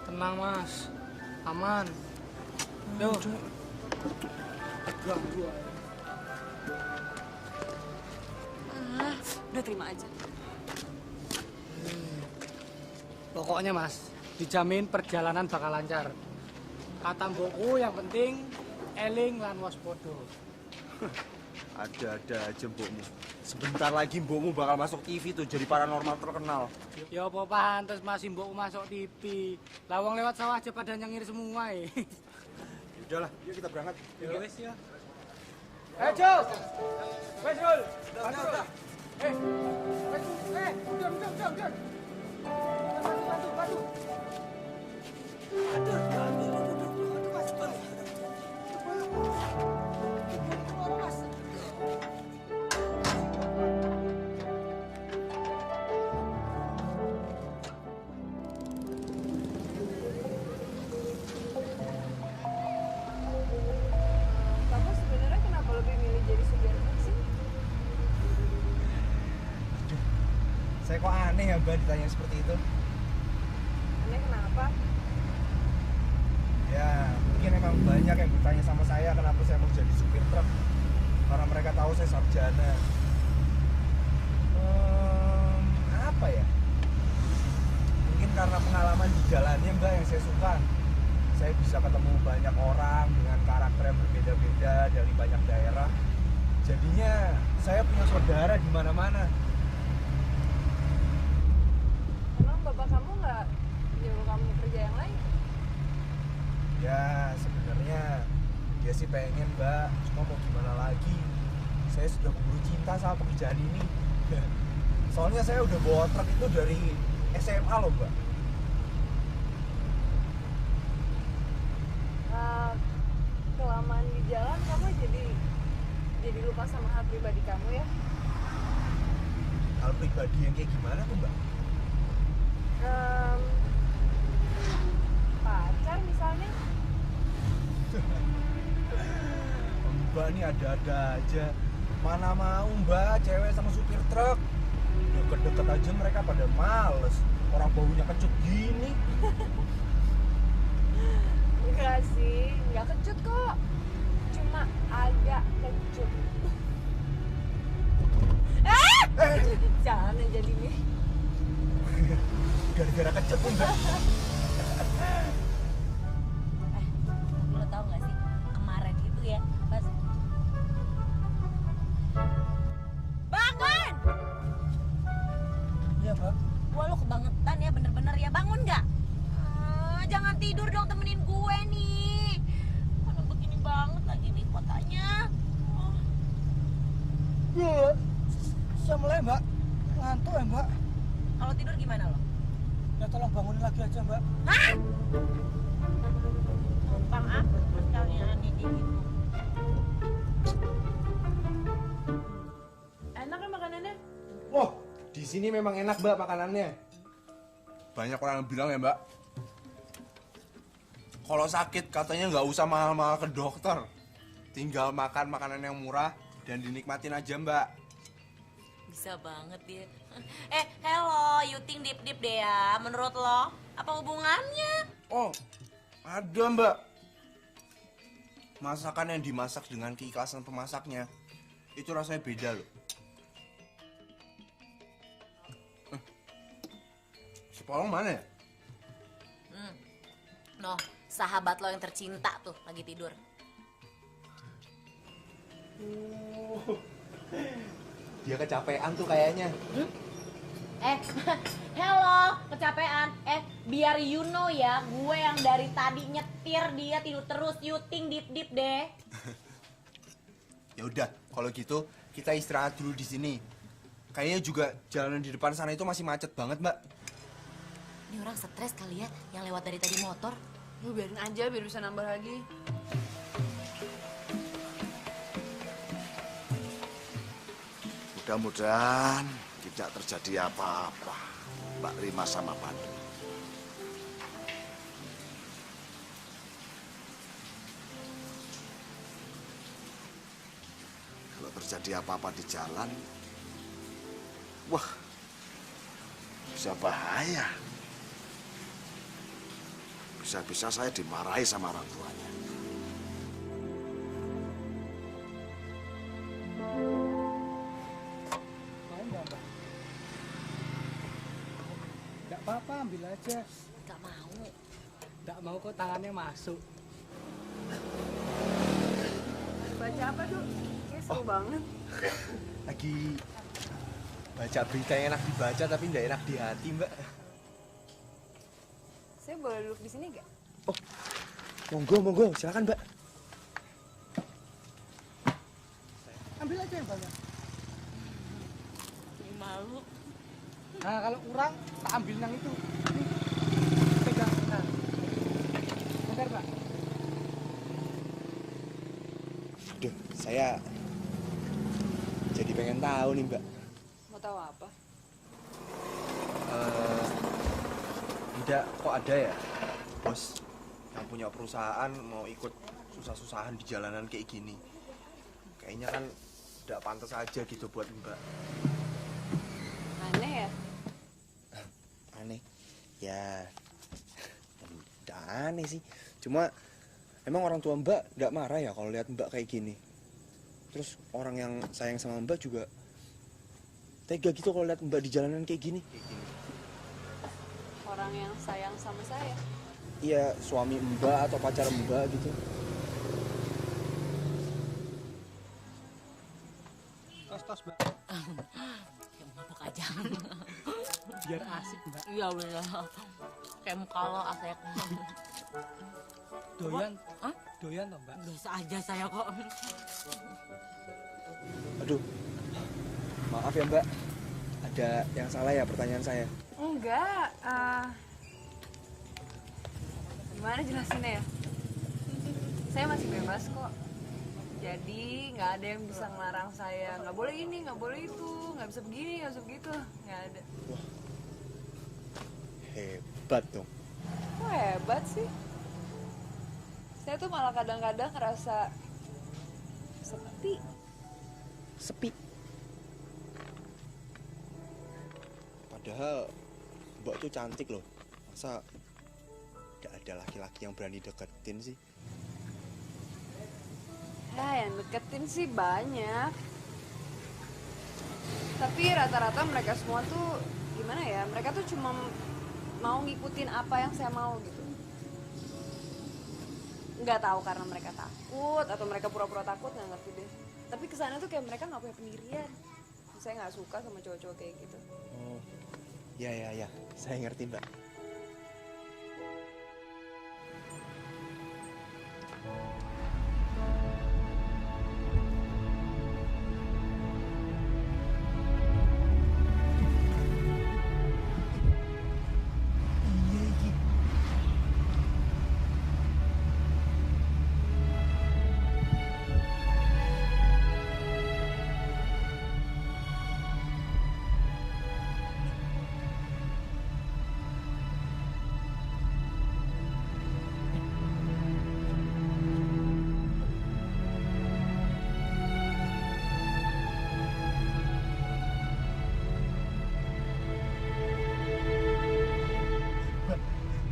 Tenang mas, aman. Yo. Ganggu aja. Udah terima aja. Pokoknya mas, dijamin perjalanan bakal lancar. Kata mbokku yang penting eling lan waspada. Ada-ada aja mbokmu. Sebentar lagi mbokmu bakal masuk TV tuh jadi paranormal terkenal. Ya apa pantes masih mbokku masuk TV. Lawang lewat sawah aja pada nyengir semua Udahlah, yuk kita berangkat. Ya wes ya. Jul. Wes Jul. Udah. Udah. Bantu. Kamu sebenarnya kenapa lebih milih jadi supir truk sih? Saya kok aneh ya Mbak ditanya seperti itu. Aneh kenapa? Ya mungkin emang banyak yang bertanya sama saya kenapa saya mau jadi supir truk. Karena mereka tahu saya sarjana. Apa ya? Mungkin karena pengalaman di jalannya Mbak yang saya suka. Saya bisa ketemu banyak orang dengan karakter yang berbeda-beda dari banyak daerah. Jadinya saya punya saudara di mana-mana. Emang bapak kamu nggak nyuruh kamu kerja yang lain? Ya sebenarnya dia sih pengen Mbak, cuma mau gimana lagi. Saya sudah keburu cinta sama pekerjaan ini. Soalnya saya udah bawa truk itu dari SMA loh Mbak. Kelamaan di jalan kamu jadi lupa sama hal pribadi kamu ya? pribadi yang kayak gimana tuh Mbak? Pacar misalnya. Mbak ini ada-ada aja. Mana mau Mbak cewek sama supir truk. Deket-deket aja mereka pada males. Orang baunya kecut gini. Enggak sih, enggak kecut kok. Cuma agak kecut. Jangan jadi nih. Gara-gara kecut tuh Mbak. Tapi lo tau gak sih, kemarin itu ya pas bangun! Iya, Mbak. Wah lo kebangetan ya, bener-bener ya, bangun gak? Jangan tidur dong, temenin gue nih. Mana begini banget lagi nih kotanya. Saya mulai, Mbak. Ngantuk ya, Mbak. Kalau tidur gimana lo? Ya tolong bangunin lagi aja, Mbak. Hah? Gampang apa sekalinya aneh gitu. Enak kan makanannya? Wah, di sini memang enak Mbak makanannya. Banyak orang yang bilang ya Mbak, kalau sakit katanya nggak usah mahal-mahal ke dokter, tinggal makan makanan yang murah dan dinikmatin aja Mbak. Bisa banget dia. Hello, you think deep deh ya. Menurut lo, apa hubungannya? Oh, ada Mbak. Masakan yang dimasak dengan keikhlasan pemasaknya, itu rasanya beda loh. Si Polong mana ya? Noh, sahabat lo yang tercinta tuh lagi tidur. Dia kecapean tuh kayaknya. Hello, kecapean. Biar you know ya, gue yang dari tadi nyetir dia tidur terus. You think deep deh. Ya udah, kalau gitu kita istirahat dulu di sini. Kayaknya juga jalanan di depan sana itu masih macet banget, Mbak. Ini orang stres kali ya, yang lewat dari tadi motor. Lu biarin aja biar bisa nambah lagi. Mudah-mudahan tidak terjadi apa-apa Mbak Rima sama Pandu. Kalau terjadi apa-apa di jalan, wah, bisa bahaya. Bisa-bisa saya dimarahi sama orang tuanya. Nggak apa-apa, ambil aja. Gak mau. Nggak mau kok tangannya masuk. Baca apa tuh? Kayak seru banget. Lagi baca berita yang enak dibaca tapi nggak enak di hati, Mbak. Saya boleh duduk di sini gak? Oh, monggo, silakan, Mbak. Ambil aja yang banyak. Malu. Nah, kalau kurang, tak ambil yang itu. Nih, pegang. Nah. Bentar, Pak. Aduh, saya jadi pengen tahu nih, Mbak. Mau tahu apa? Tidak, kok ada ya bos yang punya perusahaan mau ikut susah-susahan di jalanan kayak gini. Kayaknya kan tidak pantas aja gitu buat Mbak. Aneh ya? Aneh? Ya, tidak aneh sih. Cuma emang orang tua Mbak nggak marah ya kalau lihat Mbak kayak gini. Terus orang yang sayang sama Mbak juga tega gitu kalau lihat Mbak di jalanan kayak gini. Orang yang sayang sama saya. Iya, suami Mbak atau pacar Mbak gitu. Tos, Mbak. Kayak mabok aja. Biar asik, Mbak. Iya bener. Kayak muka lo asek. Doyan? Hah? Doyan toh, Mbak? Biasa aja saya kok. Aduh, maaf ya Mbak. Ada yang salah ya pertanyaan saya? Enggak. Gimana jelasinnya ya? Saya masih bebas kok. Jadi nggak ada yang bisa ngelarang saya. Nggak boleh ini, nggak boleh itu. nggak bisa begini, nggak bisa begitu, nggak ada. Hebat dong. Kok hebat sih? Saya tuh malah kadang-kadang ngerasa sepi. Sepi. Padahal Mbak tuh cantik loh. Masa gak ada laki-laki yang berani deketin sih? Ya, yang deketin sih banyak. Tapi rata-rata mereka semua tuh gimana ya? Mereka tuh cuma mau ngikutin apa yang saya mau gitu. Nggak tahu karena mereka takut atau mereka pura-pura takut, nggak ngerti deh. Tapi kesannya tuh kayak mereka nggak punya pendirian. Saya nggak suka sama cowok-cowok kayak gitu. Oh, ya. Saya ngerti, Mbak.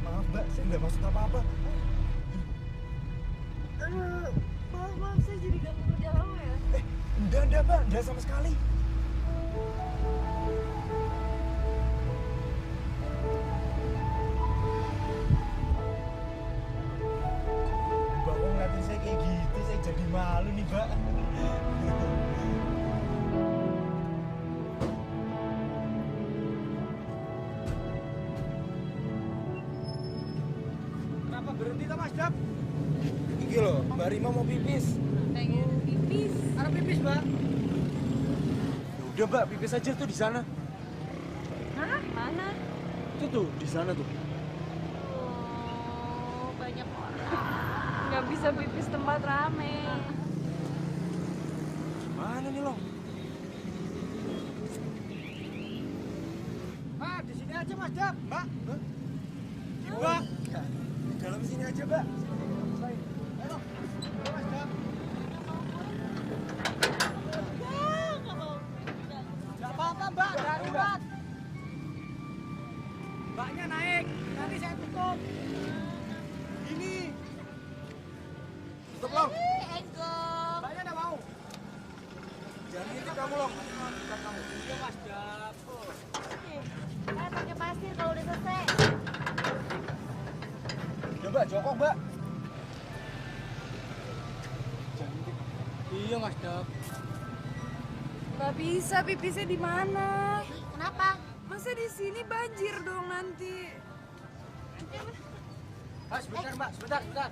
Maaf Mbak, saya nggak maksud apa-apa. Maaf, saya jadi ganggu kerja kamu ya. Enggak Mbak, enggak sama sekali. Mbak kok ngeliatin saya kayak gitu, saya jadi malu nih Mbak. Kenapa berhenti tuh Mas Dap? Iki loh, Mbak Rima mau pipis. Pengen pipis. Ada pipis, Mbak. Ya udah Mbak, pipis aja tuh di sana. Hah? Mana? Itu tuh, di sana tuh. Oh, banyak orang. Nggak bisa pipis tempat rame. Mana nih Long? Ah, di sini aja Mas Dap. Mbak? Hah? Mbak. Di dalam sini aja Mbak. Ayo, Mas Dap. Nggak apa-apa, Mbak. Darurat. Mbaknya naik. Nanti saya tutup. Ini. Tutup Long. Enggong. Mbaknya nggak mau. Jangan ngintip kamu Long. Iya, Mas Dap. Pakai pasir kalau udah selesai. Udah Mbak, jongkok Mbak. Iya, Mas Dap. Nggak bisa pipisnya di mana? Kenapa? Masa di sini banjir dong nanti. Ah, sebentar, Mbak. Sebentar.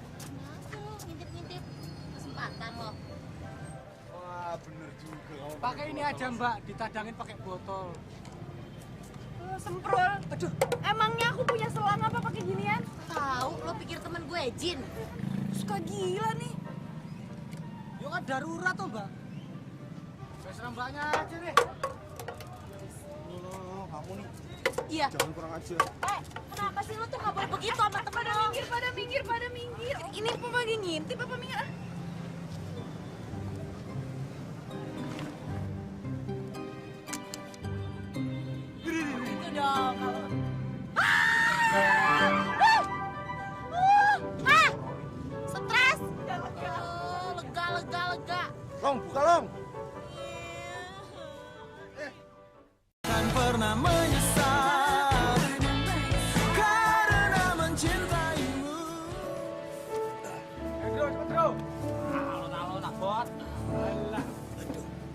Ngintip-ngintip kesempatan loh. Wah, bener juga. Pakai ini aja, Mbak. Ditadangin pakai botol. Oh, semprol. Aduh, emangnya aku punya selang apa pakai ginian? Tahu, lo pikir temen gue Jin? Suka gila nih. Yuk kan darurat tuh, Mbak. Serang Mbaknya aja deh. Oh, kamu nih. Iya. Jangan kurang ajar. Kenapa sih lo tuh nggak boleh begitu sama temen lo? Pada minggir. Ini apa lagi ngintip apa minggir? Itu dong kalau. Stres. Lega. Long, buka Long. Kan pernah menyesal karena mencintaimu.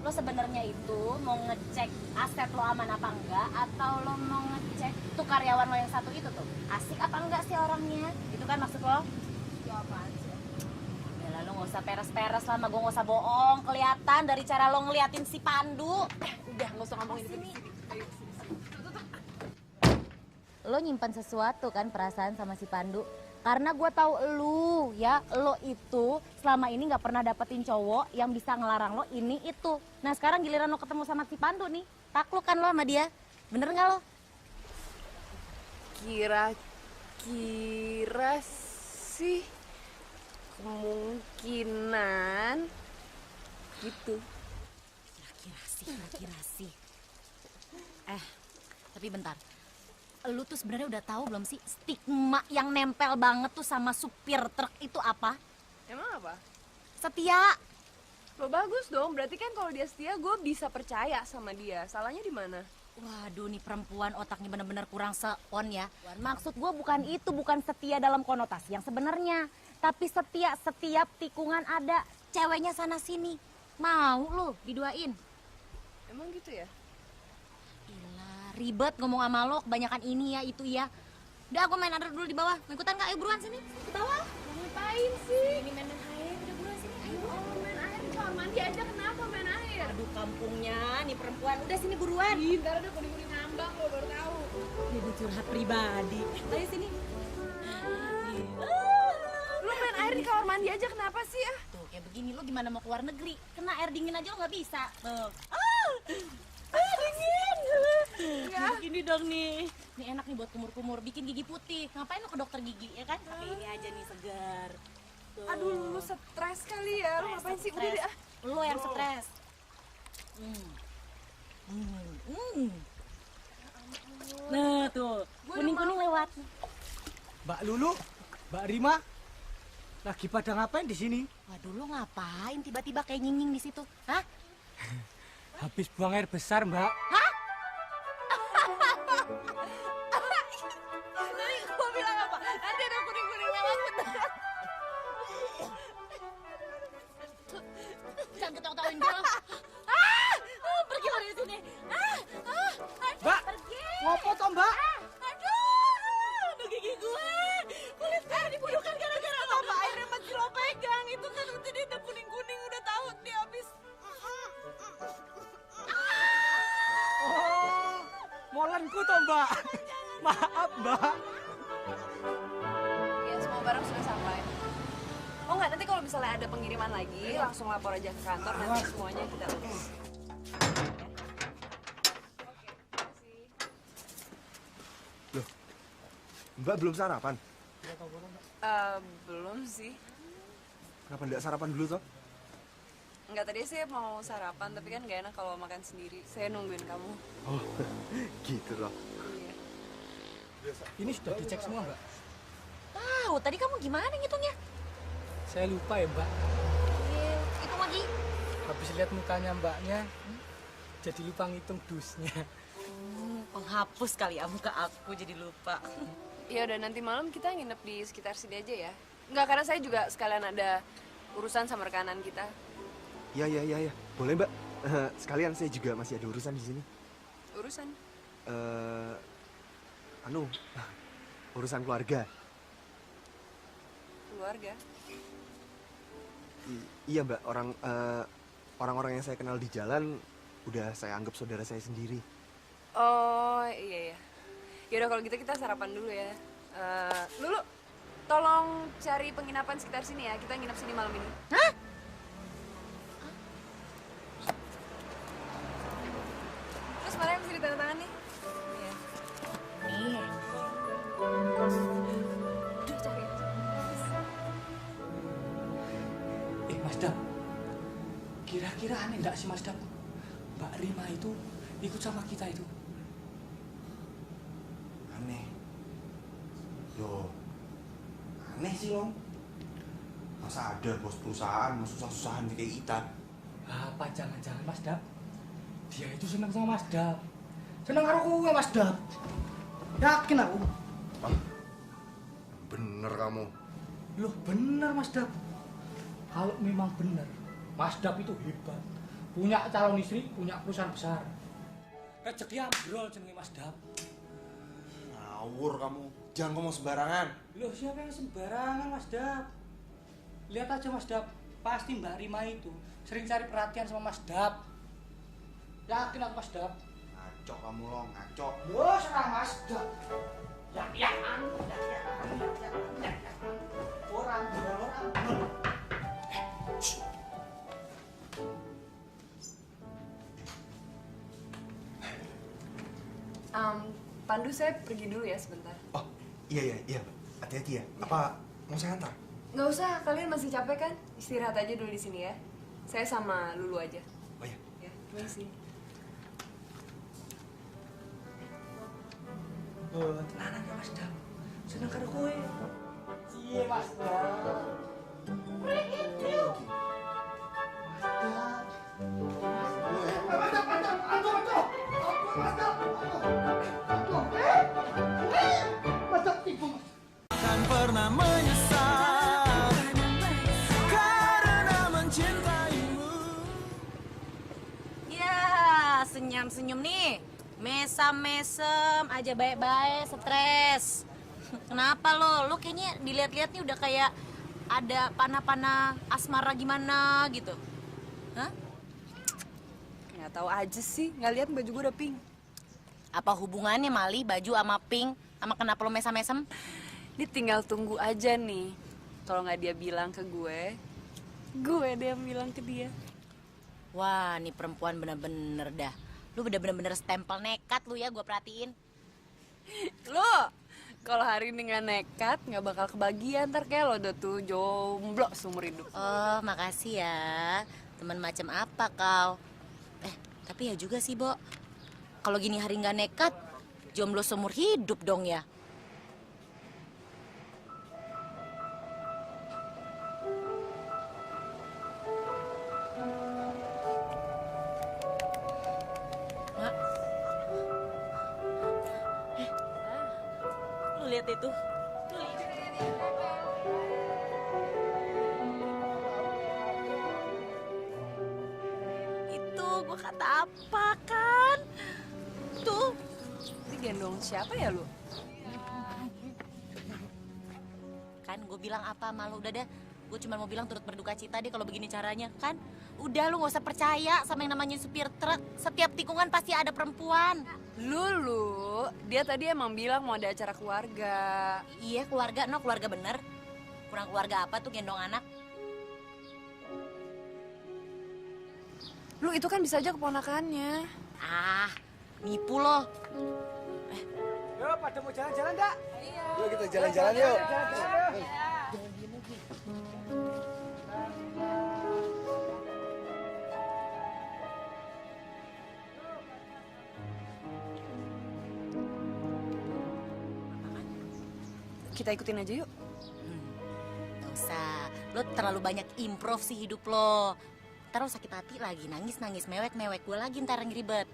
Lo sebenarnya itu mau ngecek aset lo aman apa enggak, atau lo mau ngecek tuh karyawan lo yang satu itu tuh asik apa enggak sih orangnya? Itu kan maksud lo? Ya apaan sih? Ya lo nggak usah peres-peres lah, gue nggak usah bohong. Kelihatan dari cara lo ngeliatin si Pandu. Udah, nggak usah ngomongin itu. Lo nyimpan sesuatu kan perasaan sama si Pandu? Karena gue tahu lo itu selama ini nggak pernah dapetin cowok yang bisa ngelarang lo ini itu. Nah sekarang giliran lo ketemu sama si Pandu nih, Takluk kan lo sama dia? Bener nggak lo? Kira-kira sih kemungkinan gitu. Kira-kira sih. Tapi bentar. Lu tuh sebenarnya udah tahu belum sih stigma yang nempel banget tuh sama supir truk itu apa? Emang apa? Setia. Lo bagus dong, berarti kan kalau dia setia gue bisa percaya sama dia. Salahnya di mana? Waduh, nih perempuan otaknya bener-bener kurang se-on ya. Maksud gue bukan itu, bukan setia dalam konotasi yang sebenarnya. Tapi setia setiap tikungan ada ceweknya sana sini. Mau lu diduain? Emang gitu ya? Gila, ribet ngomong sama lo, kebanyakan ini ya, itu ya. Udah, aku main under dulu di bawah. Mau ikutan nggak? Ayo buruan sini, ke bawah. Ngapain sih? Ini main air, udah buruan sini. Ayo. Oh, main air di kamar mandi aja, kenapa main air? Aduh, kampungnya nih perempuan. Udah sini buruan. Ih, ntar ada kuning-kuning ngambang lo baru tahu. Ini curhat pribadi. Ayo sini. Lo main air di kamar mandi aja, kenapa sih ah? Tuh, kayak begini lo gimana mau keluar negeri? Kena air dingin aja lo nggak bisa. Tuh. Dingin. Ya. Gini dong nih. Ini enak nih buat kumur-kumur, bikin gigi putih. Ngapain lo ke dokter gigi ya kan? Pakai ini aja nih segar. Tuh. Aduh, lu stres kali ya. Lu ngapain sih? Udah deh ah. Lo yang stres. Nah tuh, kuning-kuning lewat. Mbak Lulu, Mbak Rima, lagi pada ngapain di sini? Waduh, lo ngapain tiba-tiba kayak nying-nying di situ? Hah? Habis buang air besar, Mbak. Hah? Tadi gua bilang apa? Nanti ada kuning-kuning lewat beneran. Jangan ketawa-tawain gue. Pergi lo dari sini. Mbak, Pergi. ngopo toh, Mbak? Aduh gigi gue. Kulit gue dibunuhkan gara-gara apa? Airnya masih lo pegang. Itu kan udah dia udah kuning-kuning, udah tahu dia habis. Oh, molenku toh, Mbak. Maaf, Mbak. Ya, semua barang sudah sampai. Oh enggak, nanti kalau misalnya ada pengiriman lagi, langsung lapor aja ke kantor, nanti semuanya kita urus. Mbak belum sarapan? Belum sih. Kenapa nggak sarapan dulu toh? Enggak, tadi sih mau sarapan, tapi kan gak enak kalau makan sendiri. Saya nungguin kamu. Oh, gitu loh. Iya. Ini sudah dicek semua, Mbak. Tahu, tadi kamu gimana ngitungnya? Saya lupa ya, Mbak. Hitung lagi. Habis lihat mukanya Mbaknya, jadi lupa ngitung dusnya. Penghapus kali ya muka aku jadi lupa. Ya udah, nanti malam kita nginep di sekitar sini aja ya. Enggak, karena saya juga sekalian ada urusan sama rekanan kita. Iya. Boleh, Mbak. Sekalian saya juga masih ada urusan di sini. Urusan? Urusan keluarga. Keluarga? Iya, Mbak. Orang-orang yang saya kenal di jalan udah saya anggap saudara saya sendiri. Oh, iya. Yaudah kalau gitu kita sarapan dulu ya. Lulu, tolong cari penginapan sekitar sini ya. Kita nginep sini malam ini. Hah? Terus mana yang bisa ditandatangan nih? Iya. Nih. Udah cari aja. Mas Dap, kira-kira aneh enggak sih Mas Dap? Mbak Rima itu ikut sama kita itu. Aneh. Loh, aneh sih, Om. Masa ada bos perusahaan mau susah-susahan kayak kita? Apa jangan-jangan Mas Dap? Dia itu senang sama Mas Dap. Senang karo kowe Mas Dap. Yakin aku. Bener kamu. Loh bener Mas Dap. Kalau memang bener, Mas Dap itu hebat. Punya calon istri, punya perusahaan besar. Rezeki ambrol jenenge Mas Dap. Ngawur kamu. Jangan ngomong sembarangan. Loh siapa yang sembarangan Mas Dap? Lihat aja Mas Dap, pasti Mbak Rima itu sering cari perhatian sama Mas Dap. Yakin aku Mas Dap? Ngaco kamu, Long. Ngaco. Loh serah Mas Dap. Ya. Orang. Pandu, saya pergi dulu ya sebentar. Oh, iya. Hati-hati ya. Apa mau saya antar? Nggak usah, kalian masih capek kan? Istirahat aja dulu di sini ya. Saya sama Lulu aja. Oh iya. Ya, permisi. Tenanan ya Mas Dam. Seneng karo kowe. Iya Mas Dam. Akan pernah menyesal karena mencintaimu. Ya, senyum-senyum nih. Mesem-mesem aja baik-baik, stres. Kenapa lo? Lo kayaknya dilihat-lihat nih udah kayak ada panah-panah asmara gimana gitu. Hah? Nggak tahu aja sih, nggak lihat baju gue udah pink. Apa hubungannya Mali baju sama pink sama kenapa lo mesem-mesem? Dia tinggal tunggu aja nih. Kalau nggak dia bilang ke gue deh yang bilang ke dia. Wah, nih perempuan bener-bener dah. Lu bener-bener stempel nekat lu ya, gue perhatiin. Lo, kalau hari ini nggak nekat, nggak bakal kebagian. Ntar kayak lo udah tuh jomblo seumur hidup. Oh, makasih ya. Temen macam apa kau? Tapi ya juga sih, Bo. Kalau gini hari nggak nekat, jomblo seumur hidup dong ya. Mak. Lu lihat itu. Lu lihat. Itu gua kata apa kan? Tuh. Ini gendong siapa ya lu? Kan gue bilang apa malu udah deh. Gue cuma mau bilang turut berduka cita deh kalau begini caranya kan. Udah lu gak usah percaya sama yang namanya supir truk. Setiap tikungan pasti ada perempuan. Lulu, dia tadi emang bilang mau ada acara keluarga. Iya keluarga, no keluarga bener. Kurang keluarga apa tuh gendong anak? Lu itu kan bisa aja keponakannya. Ah, nipu lo. Yo, pada mau jalan-jalan enggak? Yuk kita jalan-jalan yuk. Kita ikutin aja yuk. Gak usah, lo terlalu banyak improv sih hidup lo. Ntar lo sakit hati lagi, nangis-nangis, mewek-mewek. Gue lagi ntar yang ribet.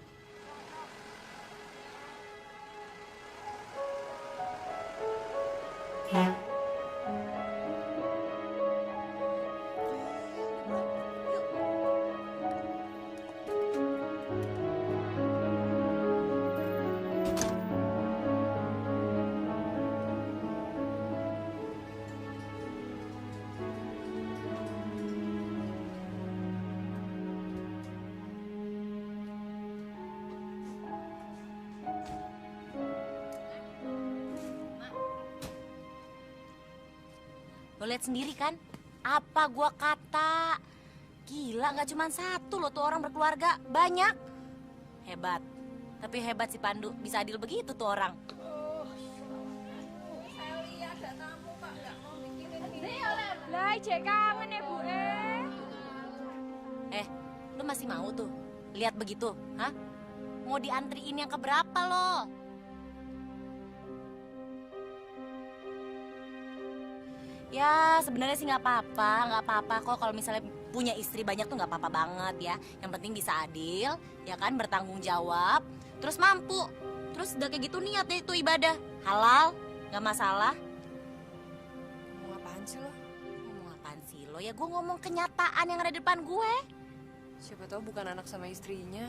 Lo lihat sendiri kan, apa gua kata. Gila, nggak cuma satu lo tuh orang berkeluarga, banyak. Hebat, tapi hebat si Pandu, bisa adil begitu tuh orang. Lah, cek kangen ya bu Lo masih mau tuh lihat begitu, hah? Mau diantriin yang keberapa lo? Ya sebenarnya sih nggak apa-apa kok kalau misalnya punya istri banyak tuh nggak apa-apa banget ya. Yang penting bisa adil, ya kan, bertanggung jawab, terus mampu, terus udah kayak gitu niat deh itu ibadah halal, nggak masalah. Ngomong apaan sih lo? Ngomong apaan sih lo? Ya gue ngomong kenyataan yang ada di depan gue. Siapa tahu bukan anak sama istrinya.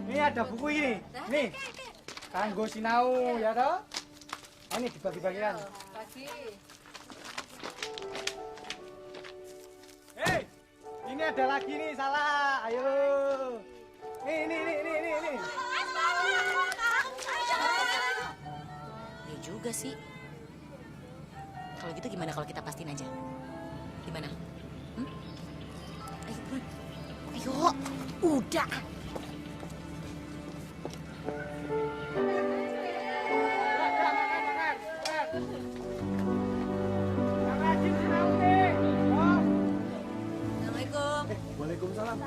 Ini ada buku ini. Nih. Kanggo sinau ya toh? Oh, ini dibagi-bagikan. Hei, ini ada lagi nih salah. Ayo. Nih. Ya juga sih. Kalau gitu gimana kalau kita pastiin aja? Gimana? Udah. Assalamualaikum. Waalaikumsalam.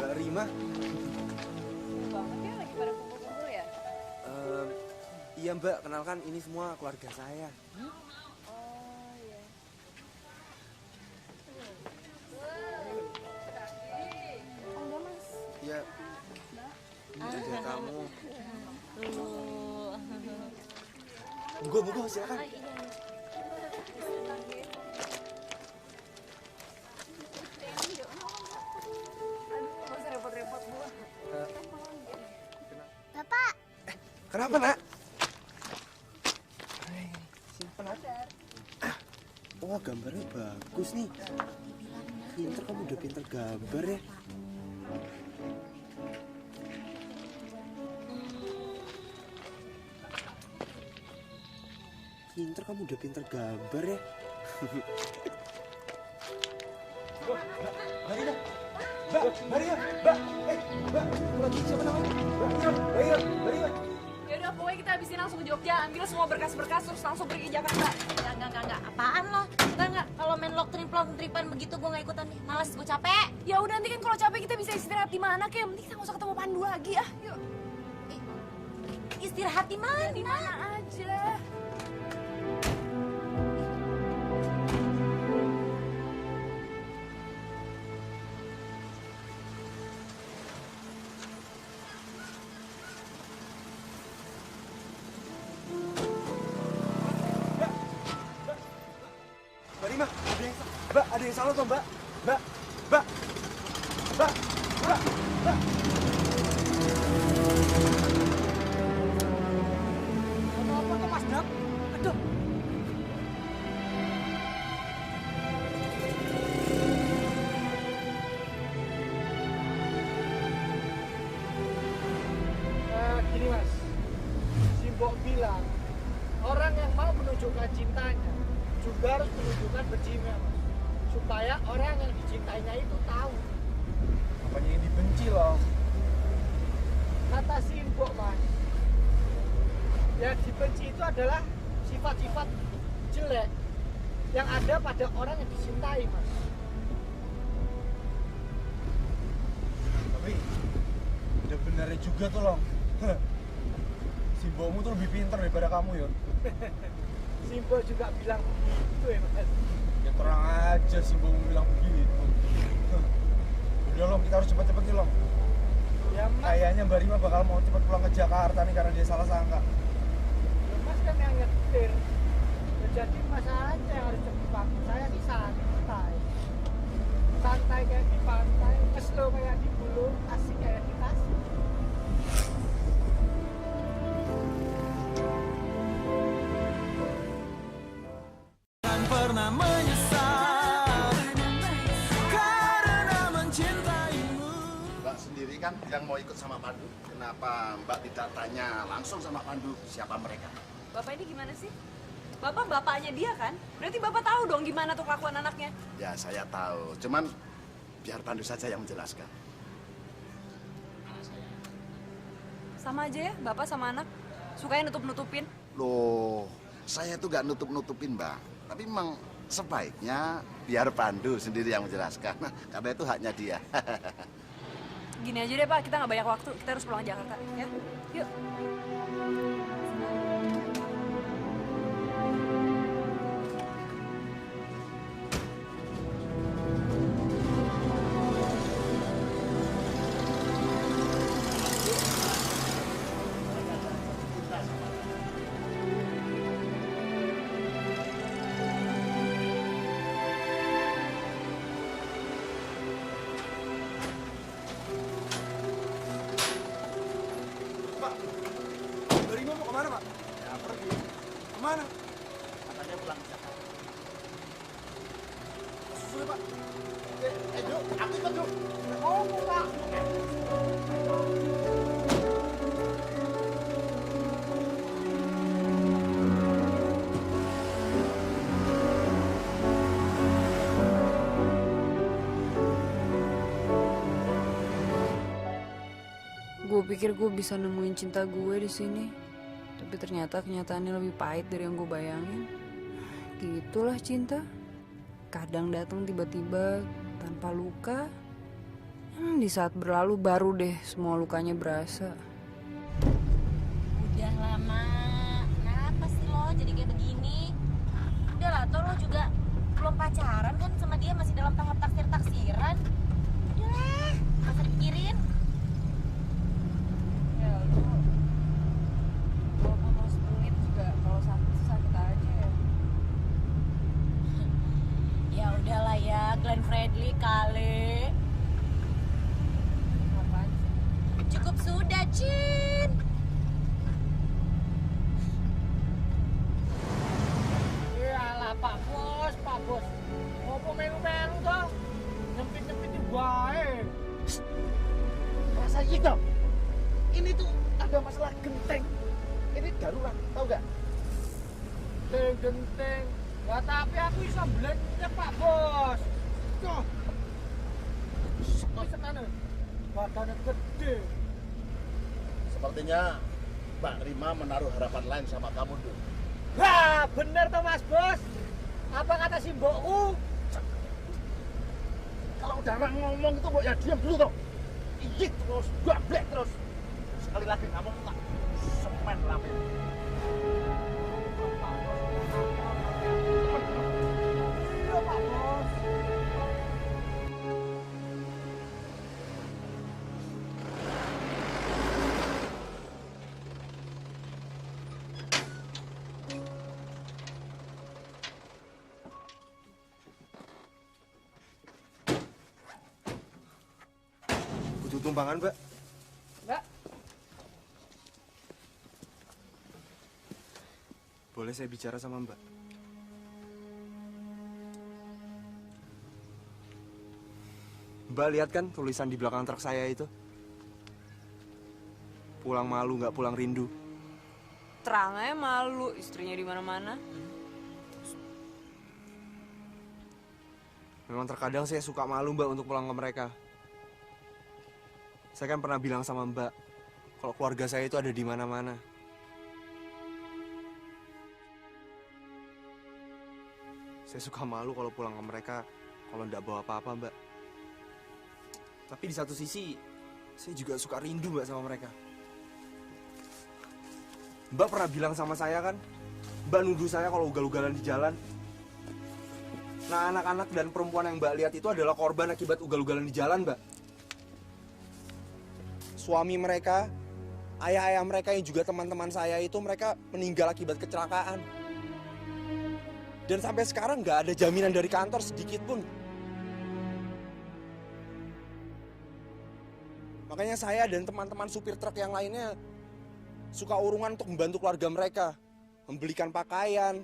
Mbak Rima. Banget ya lagi pada kumpul-kumpul ya? Iya Mbak, kenalkan ini semua keluarga saya. Oh iya. Oh enggak mas. Iya. Ini ada kamu. Monggo, silakan. Gak usah repot-repot bu. Bapak, Kenapa nak? Simpen aja. Wah gambarnya bagus nih. Pinter, kamu udah pinter gambar ya. Pinter, kamu udah pinter gambar ya. Siapa namanya? Yaudah pokoknya kita habisin langsung ke Jogja. Ambil semua berkas-berkas terus langsung pergi ke Jakarta. enggak. Apaan lo? Enggak. Kalau main lock tripan begitu gue nggak ikutan nih. Males, gue capek. Ya udah nanti kan kalau capek kita bisa istirahat di mana kayak penting kita nggak usah ketemu Pandu lagi ah. Yuk. Istirahat di mana? Di mana aja. Mbak Rima, ada yang salah toh Mbak? Mbak. Apa tuh Mas Dap? Aduh. Gini Mas, si Mbok bilang orang yang mau menunjukkan cintanya juga harus menunjukkan bencinya Mas, supaya orang yang dicintainya itu tahu. Apanya yang dibenci loh? Kata si Mbok Mas, yang dibenci itu adalah sifat-sifat jelek yang ada pada orang yang dicintai Mas. Tapi udah benernya juga tuh loh. Si Mbokmu tuh lebih pinter daripada kamu ya. Si Mbok juga bilang begitu ya Mas. Ya terang aja si Mbokmu bilang begitu. Udah Long, kita harus cepet-cepet nih Long. Ya Mas, Kayaknya Mbak Rima bakal mau cepet pulang ke Jakarta nih karena dia salah sangka. ya Mas kan yang nyetir. Ya, jadi Mas aja yang harus cepat. Saya sih santai. Santai kayak di pantai, slow kayak di Bulu, asik kayak di Tasik. Kan pernah menyesal karena mencintaimu. Mbak sendiri kan yang mau ikut sama Pandu. Kenapa Mbak tidak tanya langsung sama Pandu siapa mereka? Bapak ini gimana sih? Bapak bapaknya dia kan? Berarti Bapak tahu dong gimana tuh kelakuan anaknya. Ya saya tahu, cuman biar Pandu saja yang menjelaskan. Sama aja ya, Bapak sama anak. Sukanya nutup-nutupin. Loh, saya itu nggak nutup-nutupin Mbak. Tapi memang sebaiknya biar Pandu sendiri yang menjelaskan. Karena itu haknya dia. Gini aja deh Pak, kita nggak banyak waktu. Kita harus pulang ke Jakarta, ya. Yuk. Pak, Mbak Rima mau kemana Pak? Ya pergi. Kemana? Katanya pulang ke Jakarta. Susul ya Pak. Yuk, aku ikut yuk. Oh, Pak. Gue pikir gue bisa nemuin cinta gue di sini, tapi ternyata kenyataannya lebih pahit dari yang gue bayangin. Gitulah cinta. Kadang datang tiba-tiba tanpa luka. Di saat berlalu baru deh semua lukanya berasa. Udah lama. Kenapa sih lo jadi kayak begini? Udah lah, toh lo juga belum pacaran kan sama dia, masih dalam tahap taksir-taksiran. Udah lah, gak usah dipikirin. Ya lu, walaupun lo semenit juga kalau sakit aja ya. Ya udahlah ya, Glenn Fredly kali. Apaan sih? Cukup sudah, Cin. Iyalah Pak Bos, Pak Bos. Ngopo melu-melu toh? Nyempit-nyempit di bae. Rasa gitu. Ini tuh ada masalah genteng. Ini darurat, tahu gak? Genteng. Ya tapi aku bisa belanja Pak Bos. Tuh. Wis tenan. Badannya gede. Sepertinya Mbak Rima menaruh harapan lain sama kamu tuh. Wah, bener toh Mas Bos. Apa kata si mbokku? Kalau udah orang ngomong itu mbok ya diam dulu toh. Iyik terus, gablek terus. Sekali lagi kamu tak semen lambe. Iya Pak Bos. Butuh tumpangan, Mbak. Mbak, Boleh saya bicara sama Mbak? Mbak lihat kan tulisan di belakang truk saya itu? Pulang malu nggak pulang rindu. Terang aja malu, istrinya di mana-mana. Memang terkadang saya suka malu Mbak untuk pulang ke mereka. Saya kan pernah bilang sama Mbak, kalau keluarga saya itu ada di mana-mana. Saya suka malu kalau pulang ke mereka, kalau nggak bawa apa-apa Mbak. Tapi di satu sisi, saya juga suka rindu Mbak sama mereka. Mbak pernah bilang sama saya kan, Mbak nuduh saya kalau ugal-ugalan di jalan. Nah, anak-anak dan perempuan yang Mbak lihat itu adalah korban akibat ugal-ugalan di jalan, Mbak. Suami mereka, ayah-ayah mereka yang juga teman-teman saya itu, mereka meninggal akibat kecelakaan. Dan sampai sekarang nggak ada jaminan dari kantor sedikit pun. Makanya saya dan teman-teman supir truk yang lainnya suka urungan untuk membantu keluarga mereka. Membelikan pakaian,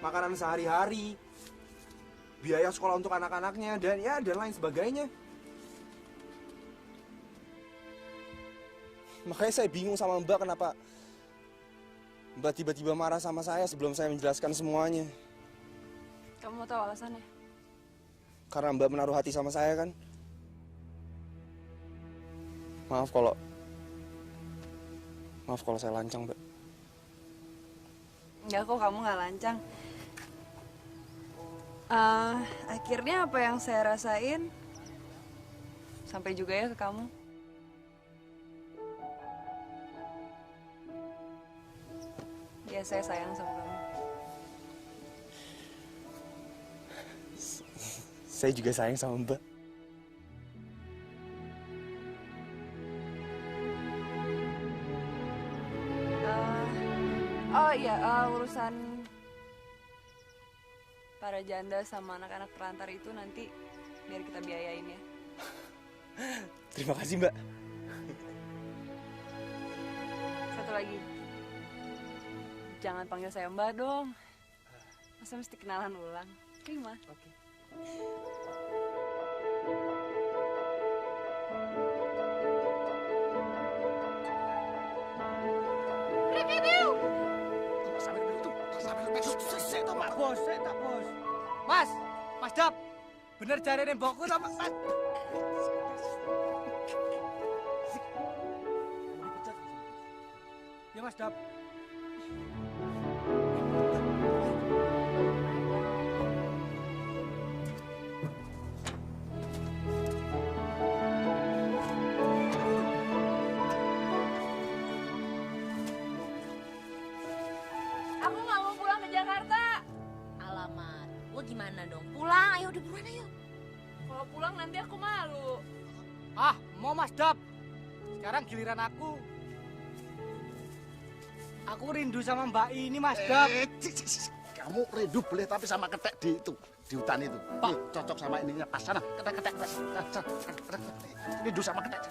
makanan sehari-hari, biaya sekolah untuk anak-anaknya, dan lain sebagainya. Makanya saya bingung sama Mbak kenapa Mbak tiba-tiba marah sama saya sebelum saya menjelaskan semuanya. Kamu mau tahu alasannya? Karena Mbak menaruh hati sama saya kan. Maaf kalau saya lancang, Mbak. Enggak kok, kamu nggak lancang. Akhirnya apa yang saya rasain sampai juga ya ke kamu. Ya, saya sayang sama kamu. Saya juga sayang sama Mbak. Oh iya, urusan para janda sama anak-anak perantar itu nanti biar kita biayain ya. Terima kasih, Mbak. Satu lagi. Jangan panggil saya Mbak dong. Masa mesti kenalan ulang. Terima. Oke. Pak Bos, tak Bos. Mas Dap. Bener jarene mbokku ta, Mas? Ya Mas Dap. Aku nggak mau pulang ke Jakarta. Alamat, gua gimana dong? Pulang, ayo udah buruan ayo. Kalau pulang nanti aku malu. Ah, mau Mas Dap. Sekarang giliran aku. Aku rindu sama Mbak ini Mas Dap. Kamu rindu boleh tapi sama ketek di itu, di hutan itu. Pak, cocok sama ininya pas sana. Ketek. Rindu sama ketek.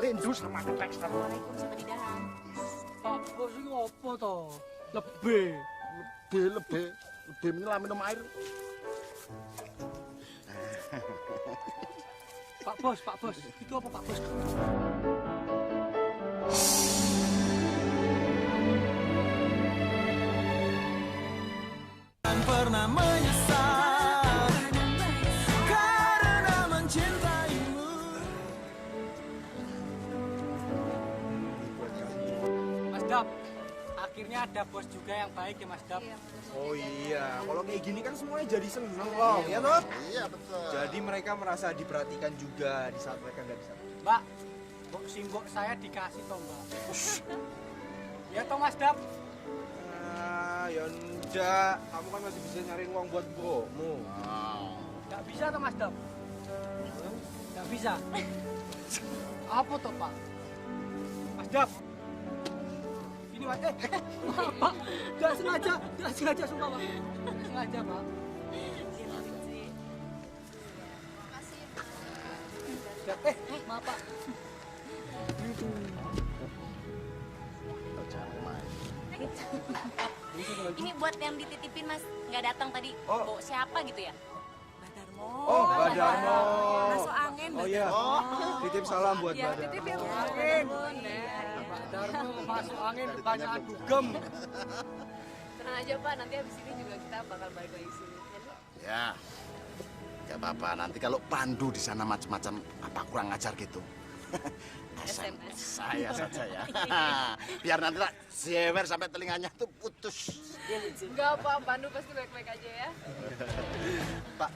Rindu sama ketek. Waalaikumsalam sama di dalam. Pak, bos ini apa toh? Lebih. Lebih minum air. Pak Bos. Itu apa Pak Bos? Pernah menyesal karena mencintaimu. Mas Dap, akhirnya ada bos juga yang baik ya Mas Dap. Oh iya, kalau kayak gini kan semuanya jadi seneng loh, ya toh? Iya betul. Jadi mereka merasa diperhatikan juga di saat mereka nggak bisa. Mbak, simbok saya dikasih toh Mbak. Ya toh Mas Dap. Ah, ya enggak, kamu kan masih bisa nyariin uang buat mbokmu. Nggak bisa toh Mas Dap? Nggak bisa. Apa toh Pak? Mas Dap. Ini Mas, maaf Pak, nggak sengaja sumpah Pak. Nggak sengaja Pak. Dap, maaf Pak. Ini buat yang dititipin Mas, nggak datang tadi. Oh. Oh, siapa gitu ya? Badarmo. Oh, Badarmo. Masuk angin. Oh iya, titip salam buat Ya, Badarmo. titip ya. Angin. Pak Darmo masuk angin banyak dugem. Tenang aja Pak, nanti habis ini juga kita bakal balik lagi sini. Ya, gak apa-apa. Nanti kalau Pandu di sana macam-macam apa kurang ajar gitu, SMS saya saja ya. Biar nanti lah jewer sampai telinganya tuh putus. Enggak Pak, Pandu pasti baik-baik aja ya. Pak,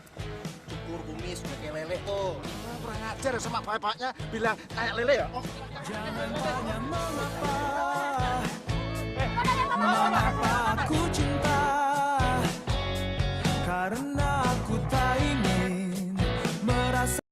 cukur kumis kayak lele tuh. Kurang ajar sama bapaknya bilang kayak lele ya. Oh, Jangan tanya mengapa. Mengapa aku cinta